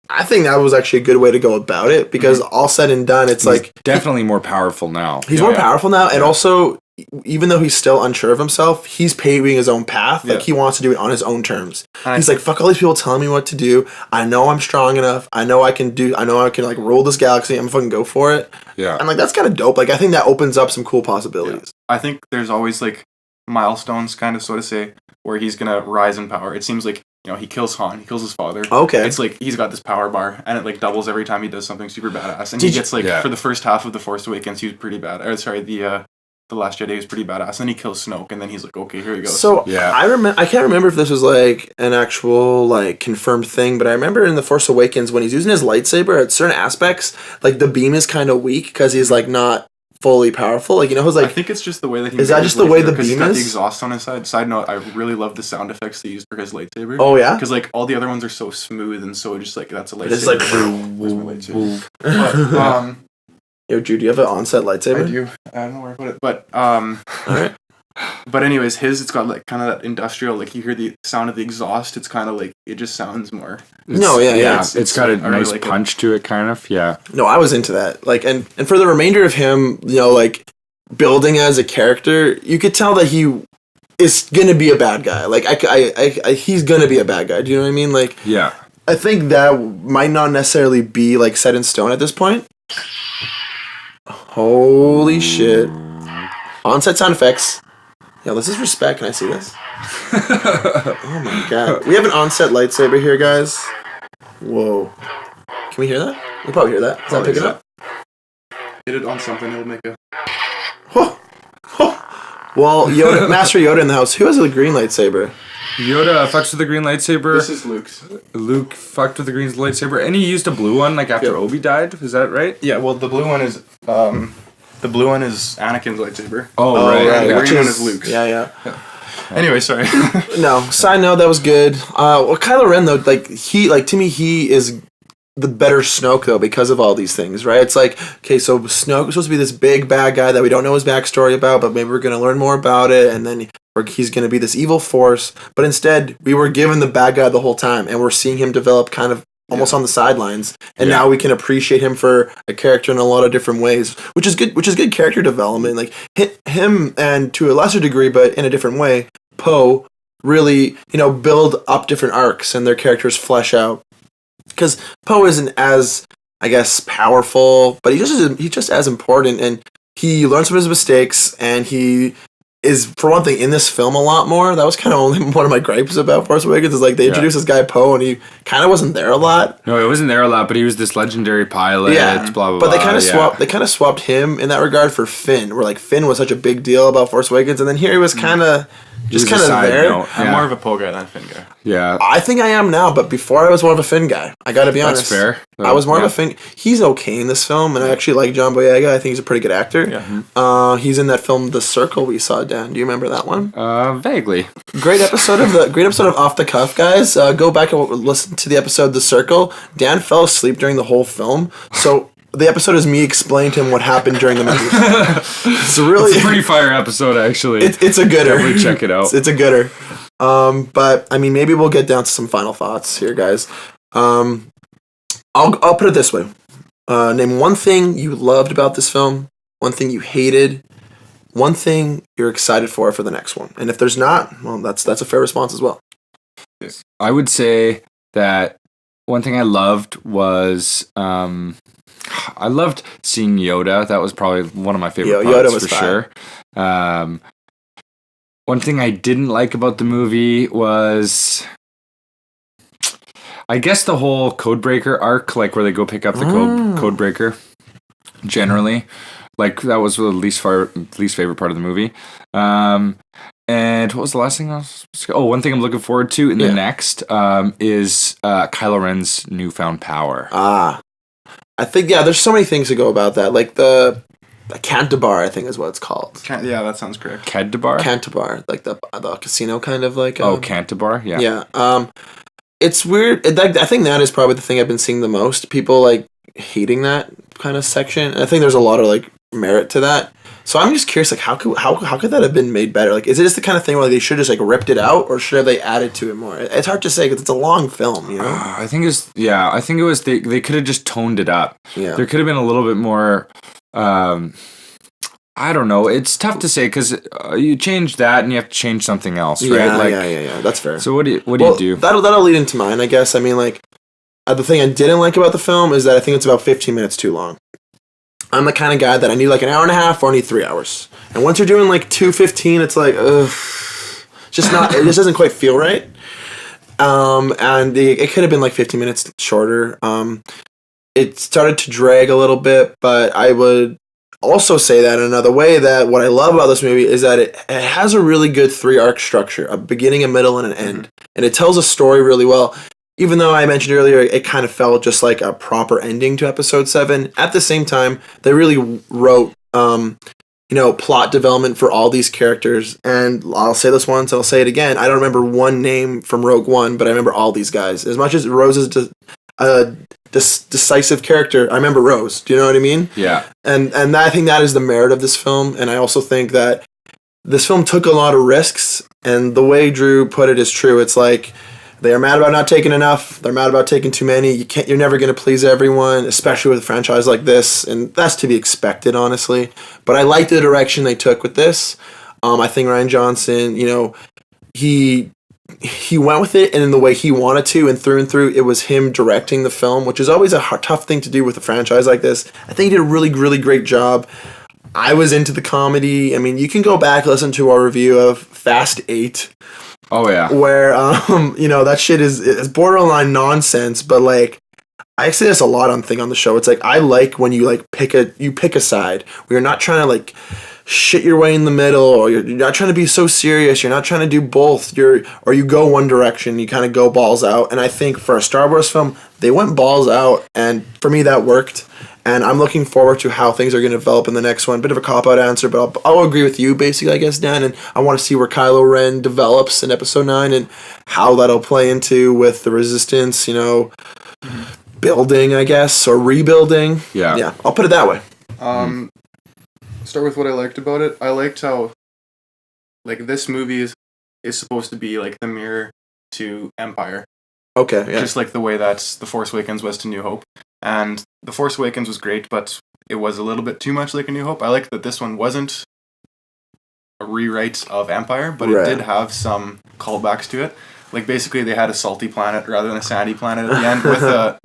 I think that was actually a good way to go about it because all said and done, it's he's like definitely more powerful now. He's more powerful now, and also, even though he's still unsure of himself, he's paving his own path. Like he wants to do it on his own terms. He's like, fuck all these people telling me what to do. I know I'm strong enough. I know I can like rule this galaxy. I'm fucking go for it. Yeah, and like that's kind of dope. Like I think that opens up some cool possibilities. I think there's always like milestones, kind of, so to say, where he's gonna rise in power. It seems like, you know, he kills Han, he kills his father. Okay. It's like he's got this power bar, and it like doubles every time he does something super badass. And he gets like for the first half of the Force Awakens, he was pretty bad. Or sorry, the Last Jedi was pretty badass. And then he kills Snoke, and then he's like, okay, here he goes. So I can't remember if this was like an actual like confirmed thing, but I remember in the Force Awakens when he's using his lightsaber at certain aspects, like the beam is kind of weak because he's like not fully powerful. Like, you know, who's like, I think it's just the way that he is that just the way the beam he's got is? the exhaust on his side. Side note, I really love the sound effects they used for his lightsaber. Oh yeah, because like all the other ones are so smooth and so just like that's a lightsaber. It's like where's my lightsaber? But, yo, Drew, do you have an on-set lightsaber? I do. I don't know where I put it, but all right. But anyways, it's got like kind of that industrial, like you hear the sound of the exhaust. It's kind of like it just sounds more. It's got a nice like punch to it, kind of. Yeah. No, I was into that. Like, and for the remainder of him, you know, like building as a character, you could tell that he is gonna be a bad guy. Like, he's gonna be a bad guy. Do you know what I mean? Like, yeah. I think that might not necessarily be like set in stone at this point. Holy shit! On-set sound effects. Yo, this is respect. Can I see this? Oh my god. We have an on-set lightsaber here, guys. Whoa. Can we hear that? We'll probably hear that. Is that picking up? Hit it on something, it'll make a... Well, Yoda, Master Yoda in the house. Who has a green lightsaber? Yoda fucks with the green lightsaber. This is Luke's. Luke fucked with the green lightsaber, and he used a blue one, like after Obi died. Is that right? Yeah, well, the blue one is... The blue one is Anakin's lightsaber. Oh, right. The green one is Luke's. Yeah. Anyway, sorry. No, side note, that was good. Well, Kylo Ren though, to me, he is the better Snoke though because of all these things, right? It's like, okay, so Snoke is supposed to be this big bad guy that we don't know his backstory about, but maybe we're gonna learn more about it, and then he's gonna be this evil force. But instead, we were given the bad guy the whole time, and we're seeing him develop kind of almost on the sidelines, and now we can appreciate him for a character in a lot of different ways, which is good character development. Like him, and to a lesser degree, but in a different way, Poe really, you know, build up different arcs and their characters flesh out. Because Poe isn't as, I guess, powerful, but he's just as important, and he learns from his mistakes, and he is, for one thing, in this film a lot more. That was kind of only one of my gripes about Force Awakens, is like they introduced this guy Poe, and he kind of wasn't there a lot. No, he wasn't there a lot, but he was this legendary pilot. Yeah, blah blah. But they kind of swapped him in that regard for Finn, where like Finn was such a big deal about Force Awakens, and then here he was kind of just kind of there. I'm more of a Poe guy than a Finn guy. Yeah, I think I am now, but before I was more of a Finn guy. I got to be honest. That's fair. I was more of a Finn. He's okay in this film, and I actually like John Boyega. I think he's a pretty good actor. Yeah. He's in that film The Circle we saw, Dan. Do you remember that one? Vaguely. Great episode of Off the Cuff, guys. Go back and listen to the episode The Circle. Dan fell asleep during the whole film, so the episode is me explaining to him what happened during the movie. It's a pretty fire episode, actually. It's a gooder. Definitely check it out. It's a gooder. But I mean, maybe we'll get down to some final thoughts here, guys. I'll put it this way. Name one thing you loved about this film, one thing you hated, one thing you're excited for the next one. And if there's not, well, that's a fair response as well. I would say that one thing I loved was I loved seeing Yoda. That was probably one of my favorite parts, Yoda was for sure. One thing I didn't like about the movie was, I guess, the whole Codebreaker arc, like where they go pick up the Codebreaker. Generally, like that was the least favorite part of the movie. And what was the last thing I was? One thing I'm looking forward to in the next is Kylo Ren's newfound power. I think there's so many things to go about that, like the Cantabar, I think is what it's called. Yeah, that sounds correct. Cantabar, like the casino kind of like. Cantabar, yeah. Yeah. It's weird. I think that is probably the thing I've been seeing the most. People like hating that kind of section. And I think there's a lot of like merit to that. So I'm just curious, like how could that have been made better? Like, is it just the kind of thing where like, they should just like ripped it out, or should have they added to it more? It's hard to say because it's a long film, you know. I think it was they could have just toned it up. Yeah, there could have been a little bit more. I don't know. It's tough to say because you change that and you have to change something else, right? Yeah. That's fair. So what do you do? That'll lead into mine, I guess. I mean, like the thing I didn't like about the film is that I think it's about 15 minutes too long. I'm the kind of guy that I need like an hour and a half or I need 3 hours. And once you're doing like 2:15, it's like, ugh. Just not, it just doesn't quite feel right. And it could have been like 15 minutes shorter. It started to drag a little bit, but I would also say that in another way that what I love about this movie is that it has a really good 3-arc structure, a beginning, a middle, and an end. And it tells a story really well. Even though I mentioned earlier, it kind of felt just like a proper ending to episode 7. At the same time, they really wrote, plot development for all these characters. And I'll say this once, I'll say it again. I don't remember one name from Rogue One, but I remember all these guys. As much as Rose is a decisive character, I remember Rose. Do you know what I mean? Yeah. And I think that is the merit of this film. And I also think that this film took a lot of risks. And the way Drew put it is true. It's like, they are mad about not taking enough. They're mad about taking too many. You're never going to please everyone, especially with a franchise like this, and that's to be expected, honestly. But I like the direction they took with this. I think Rian Johnson, he went with it and in the way he wanted to, and through, it was him directing the film, which is always a tough thing to do with a franchise like this. I think he did a really, really great job. I was into the comedy. I mean, you can go back and listen to our review of Fast 8. Oh yeah. Where that shit is borderline nonsense, but like I say this a lot on the show. It's like I like when you like pick a side. Where you're not trying to like shit your way in the middle, or you're not trying to be so serious. You're not trying to do both. Or you go one direction. You kind of go balls out. And I think for a Star Wars film, they went balls out, and for me that worked. And I'm looking forward to how things are going to develop in the next one. Bit of a cop-out answer, but I'll agree with you, basically, I guess, Dan. And I want to see where Kylo Ren develops in Episode 9 and how that'll play into with the Resistance, building, I guess, or rebuilding. Yeah. Yeah, I'll put it that way. Start with what I liked about it. I liked how, like, this movie is supposed to be, like, the mirror to Empire. Okay, yeah. Just like the way that The Force Awakens was to New Hope. And The Force Awakens was great, but it was a little bit too much like A New Hope. I like that this one wasn't a rewrite of Empire, but it did have some callbacks to it. Like, basically, they had a salty planet rather than a sandy planet at the end with a,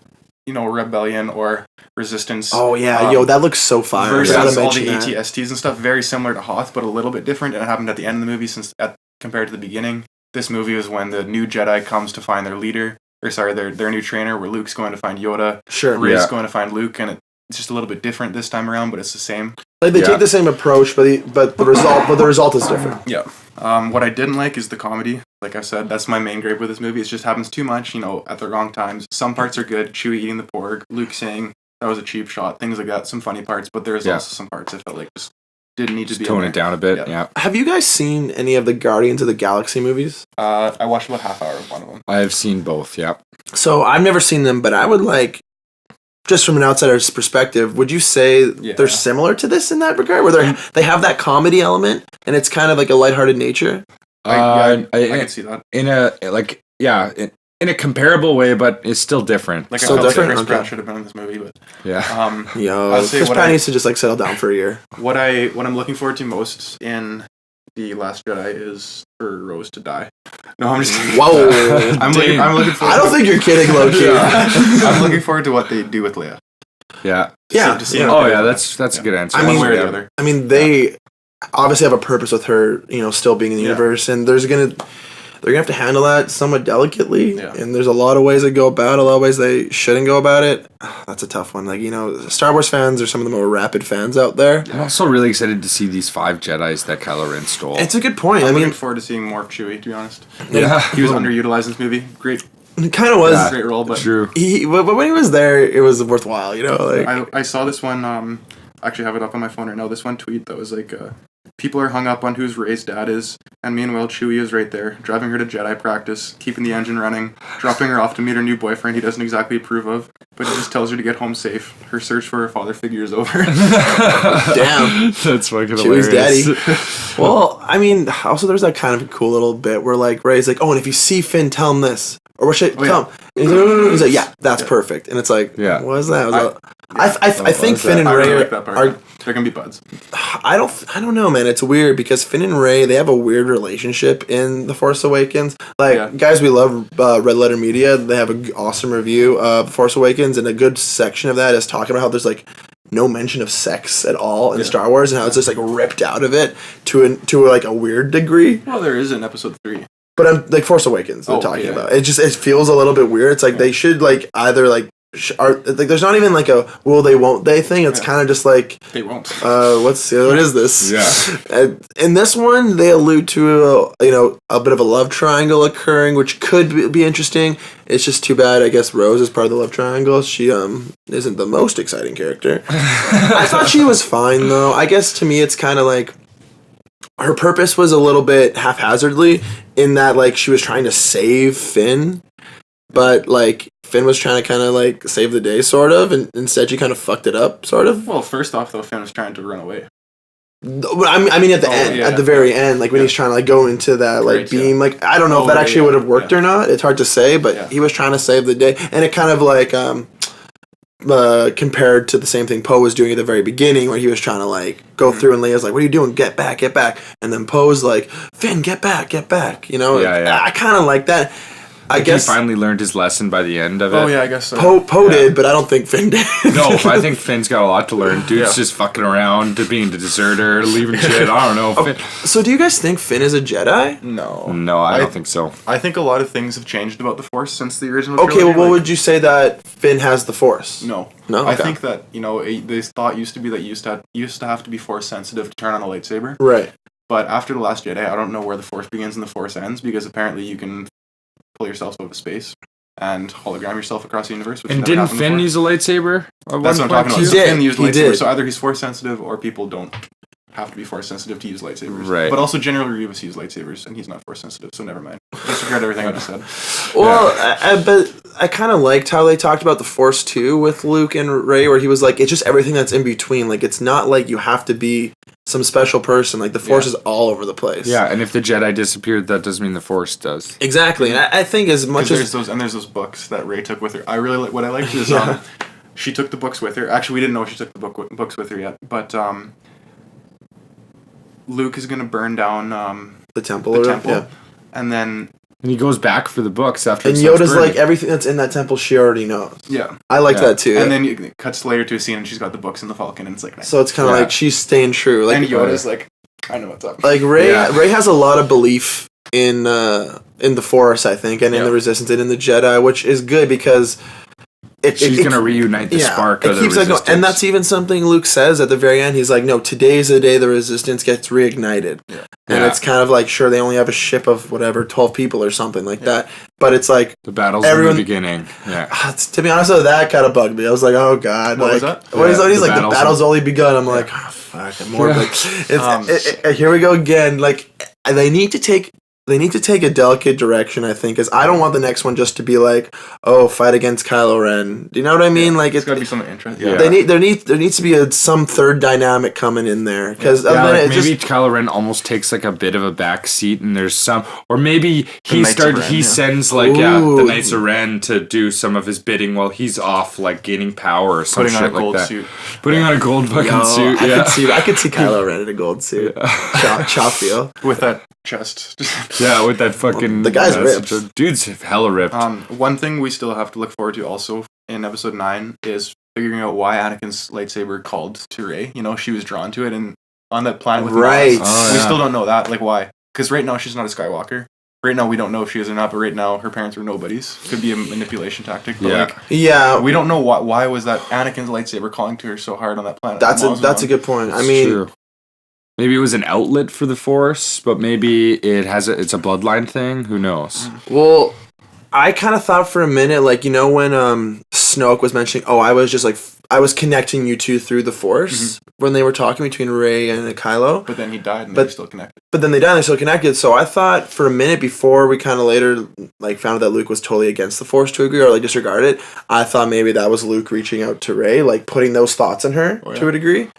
rebellion or resistance. Oh, yeah. That looks so fire. Versus all the ATSTs and stuff. Very similar to Hoth, but a little bit different. And it happened at the end of the movie compared to the beginning. This movie is when the new Jedi comes to find their leader. Their new trainer, where Luke's going to find Yoda. Sure. Rey's going to find Luke, and it's just a little bit different this time around, but it's the same. Like they take the same approach, but the result is different. Yeah. What I didn't like is the comedy. Like I said, that's my main gripe with this movie. It just happens too much, at the wrong times. Some parts are good. Chewie eating the porg, Luke saying that was a cheap shot, things like that. Some funny parts, but there's also some parts I felt like just didn't need to be tone it down a bit. Yeah. Have you guys seen any of the Guardians of the Galaxy movies? I watched about half hour of one of them. I have seen both. Yeah. So I've never seen them, but I would like, just from an outsider's perspective, would you say they're similar to this in that regard, where they have that comedy element and it's kind of like a lighthearted nature? I can see that in a comparable way, but it's still different. Like still different. Chris Pratt should have been in this movie, but Chris Pratt needs to just like settle down for a year. What I'm looking forward to most in The Last Jedi is for Rose to die. No, I'm just kidding. Whoa! I'm looking forward. I don't think you're kidding, low-key. I'm looking forward to what they do with Leia. Yeah. To see that's a good answer. I mean, they obviously have a purpose with her, still being in the universe, and there's gonna. they're gonna have to handle that somewhat delicately. Yeah. And there's a lot of ways they go about it, a lot of ways they shouldn't go about it. That's a tough one. Like, you know, Star Wars fans are some of the more rapid fans out there. I'm also really excited to see these 5 Jedis that Kylo Ren stole. It's a good point. I'm I mean, looking forward to seeing more of Chewie, to be honest. Yeah. He was underutilized in this movie. Great, it kind of was. great role, but True. But when he was there, it was worthwhile. You know, like I saw this one. I actually have it up on my phone right now. This one tweet that was like, people are hung up on whose Rey's dad is, and meanwhile Chewie is right there, driving her to Jedi practice, keeping the engine running, dropping her off to meet her new boyfriend he doesn't exactly approve of, but he just tells her to get home safe. Her search for her father figure is over. damn. That's fucking Chewie's hilarious. daddy. Well, I mean, also there's that kind of cool little bit where like Rey's like, oh, and if you see Finn, tell him this. Or what should I tell him? And he's like, no. He's like, yeah, that's perfect. And it's like, Yeah. what is that? I think Finn and I Rey really like that part. are They're gonna be buds. I don't know, man. It's weird because Finn and Rey, they have a weird relationship in The Force Awakens. Like, guys, we love Red Letter Media. They have an awesome review of Force Awakens, and a good section of that is talking about how there's like no mention of sex at all in Star Wars, and how it's just like ripped out of it to like a weird degree. Well, there is in Episode 3. But I'm like Force Awakens. I'm talking yeah. about it. Feels a little bit weird. It's like they should like either like. Like there's not even like a will they won't they thing. It's kind of just like They won't. what is this? Yeah. In this one, they allude to a bit of a love triangle occurring, which could be interesting. It's just too bad. I guess Rose is part of the love triangle. She isn't the most exciting character. I thought she was fine though. I guess to me, it's kind of like her purpose was a little bit haphazardly in that like she was trying to save Finn. But, like, Finn was trying to kind of, like, save the day, sort of, and instead she kind of fucked it up, sort of. Well, first off, though, Finn was trying to run away. I mean, at the end, yeah. at the very end, like, when he's trying to, like, go into that, like, Right, beam, like, I don't know if that actually would have worked or not. It's hard to say, but he was trying to save the day. And it kind of, like, compared to the same thing Poe was doing at the very beginning, where he was trying to, like, go through, and Leia's like, what are you doing? Get back. And then Poe's like, Finn, get back, you know? Yeah. I kind of like that. I guess he finally learned his lesson by the end of it. Oh, yeah, I guess so. Poe did, but I don't think Finn did. No, I think Finn's got a lot to learn. Dude's just fucking around, to being the deserter, leaving shit. I don't know. Finn. So do you guys think Finn is a Jedi? No, I don't think so. I think a lot of things have changed about the Force since the original. Okay, trilogy. well, what would you say that Finn has the Force? No. No? I Okay. think that this thought used to be that you used to have to be Force sensitive to turn on a lightsaber. Right. But after the Last Jedi, I don't know where the Force begins and the Force ends, because apparently you can pull yourself out of space and hologram yourself across the universe. Which And never didn't happened Finn before. use a lightsaber? That's what I'm talking about. He So did. Finn used He lightsaber. did. So either he's Force sensitive or people don't have to be Force sensitive to use lightsabers. Right. But also General Grievous used lightsabers, and he's not Force sensitive, so never mind. Disregard everything I just said. Well, but I kind of liked how they talked about the Force too with Luke and Rey, where he was like, it's just everything that's in between. Like, it's not like you have to be some special person. Like, the Force is all over the place. Yeah, and if the Jedi disappeared, that doesn't mean the Force does. Exactly. And I think as much as... There's those books that Rey took with her. I really like what I liked is she took the books with her. Actually, we didn't know she took the books with her yet, but Luke is gonna burn down the temple. Yeah. And then And he goes back for the books after. And it starts Yoda's burning. like, everything that's in that temple she already knows. yeah, I like that too. and then it cuts later to a scene and she's got the books in the Falcon, and it's like nice. So it's kind of like she's staying true. Like, And Yoda's like, I know what's up. Like Rey has a lot of belief in the Force, I think, and in the Resistance and in the Jedi, which is good because she's gonna reunite the spark of the Resistance. And that's even something Luke says at the very end. He's like, no, today's the day the Resistance gets reignited. Yeah. And it's kind of like, sure, they only have a ship of whatever, 12 people or something like that. But it's like... The battle's in the beginning. Yeah. To be honest, that kind of bugged me. I was like, oh, God. What like, was that? He's like, the battle's only begun. I'm like, oh, fuck. I'm more like... Here we go again. Like, they need to take a delicate direction, I think, because I don't want the next one just to be like, oh, fight against Kylo Ren. Do you know what I mean? Like, it's got to be something interesting. Yeah. There needs to be some third dynamic coming in there, because like maybe Kylo Ren almost takes like a bit of a back seat, and there's some, or maybe he sends like the Knights of Ren to do some of his bidding while he's off, like gaining power or some shit like that. Putting on a gold fucking suit. I could see Kylo Ren in a gold suit. Chop feel with that chest. Yeah, with that fucking... the guy's ripped. Dude's hella ripped. One thing we still have to look forward to also in Episode 9 is figuring out why Anakin's lightsaber called to Rey. You know, she was drawn to it, and on that planet with right. we still don't know that. Like, why? Because right now she's not a Skywalker. right now we don't know if she is or not, but right now her parents were nobodies. Could be a manipulation tactic. But Yeah. Yeah. we don't know why was that Anakin's lightsaber calling to her so hard on that planet. That's a good point. I mean, True. Maybe it was an outlet for the Force, but maybe it's a bloodline thing. Who knows? well, I kind of thought for a minute, like, you know, when Snoke was mentioning, I was connecting you two through the Force when they were talking between Rey and Kylo. But then he died and they're still connected. But then they died and they're still connected. So I thought for a minute before we kind of later like found out that Luke was totally against the Force to agree or like disregard it, I thought maybe that was Luke reaching out to Rey, like putting those thoughts in her to a degree.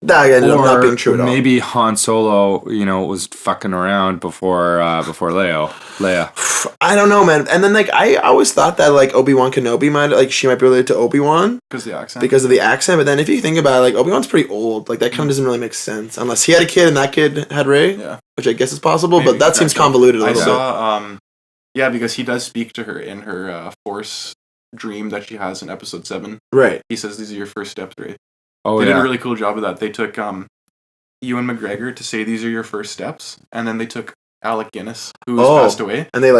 That ended up not being true at all. Maybe Han Solo, was fucking around before Leia. I don't know, man. And then like I always thought that like Obi-Wan Kenobi she might be related to Obi-Wan because of the accent. But then if you think about it, like Obi-Wan's pretty old. Like that kind of doesn't really make sense unless he had a kid and that kid had Rey. Yeah, which I guess is possible, maybe, but that seems convoluted a little bit. I saw, because he does speak to her in her Force dream that she has in Episode 7. Right. He says these are your first steps, Rey. Oh, they did a really cool job of that. They took Ewan McGregor to say these are your first steps, and then they took Alec Guinness, who's passed away, and they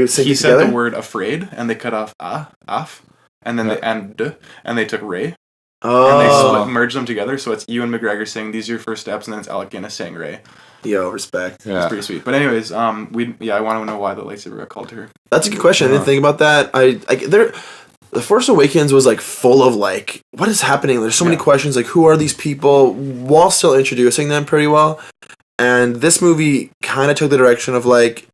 sync he together? said the word afraid, and they cut off af, and then they took Rey, and they merged them together. So it's Ewan McGregor saying these are your first steps, and then it's Alec Guinness saying Rey. Yo, respect. Yeah, it's pretty sweet. But anyways, I want to know why the lightsaber got called to her. That's a good question. I didn't think about that. The Force Awakens was like full of like, what is happening? There's so many questions, like who are these people, while still introducing them pretty well. And this movie kind of took the direction of like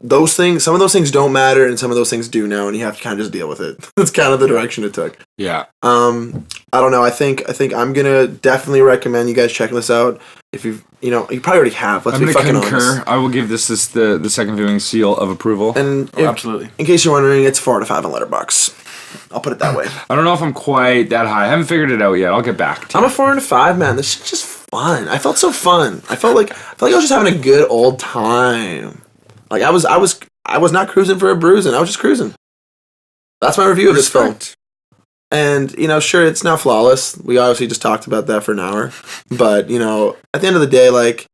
those things. Some of those things don't matter, and some of those things do now, and you have to kind of just deal with it. That's kind of the direction it took. Yeah. I don't know. I think I'm gonna definitely recommend you guys checking this out. If you probably already have. Let's be fucking honest. I will give this the second viewing seal of approval. And absolutely. In case you're wondering, it's 4 out of 5 on Letterboxd. I'll put it that way. I don't know if I'm quite that high. I haven't figured it out yet. I'll get back to you. I'm a 4 out of 5, man. This is just fun. I felt so fun. I felt like I was just having a good old time. Like I was not cruising for a bruising. I was just cruising. That's my review of this film. And, sure, it's not flawless. We obviously just talked about that for an hour. But, at the end of the day, like,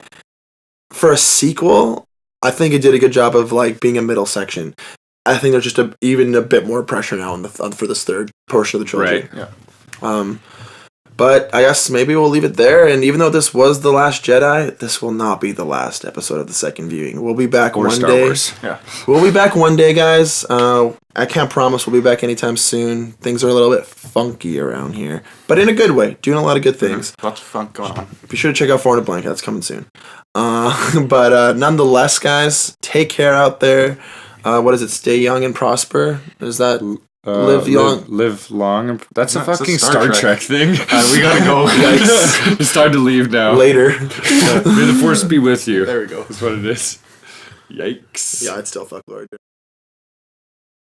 for a sequel, I think it did a good job of, like, being a middle section. I think there's just even a bit more pressure now for this third portion of the trilogy. Right, yeah. But I guess maybe we'll leave it there. And even though this was The Last Jedi, this will not be the last episode of the second viewing. We'll be back one Star day. Wars. Yeah. We'll be back one day, guys. I can't promise we'll be back anytime soon. Things are a little bit funky around here, but in a good way. Doing a lot of good things. Lots of fun going on. Be sure to check out 400 Blanket. That's coming soon. But nonetheless, guys, take care out there. What is it? Stay young and prosper. Is that... live long. That's a fucking Star Trek thing. We gotta go. Yikes. It's time to leave now. Later. May the Force be with you. There we go. That's what it is. Yikes. Yeah, I'd still fuck Lord.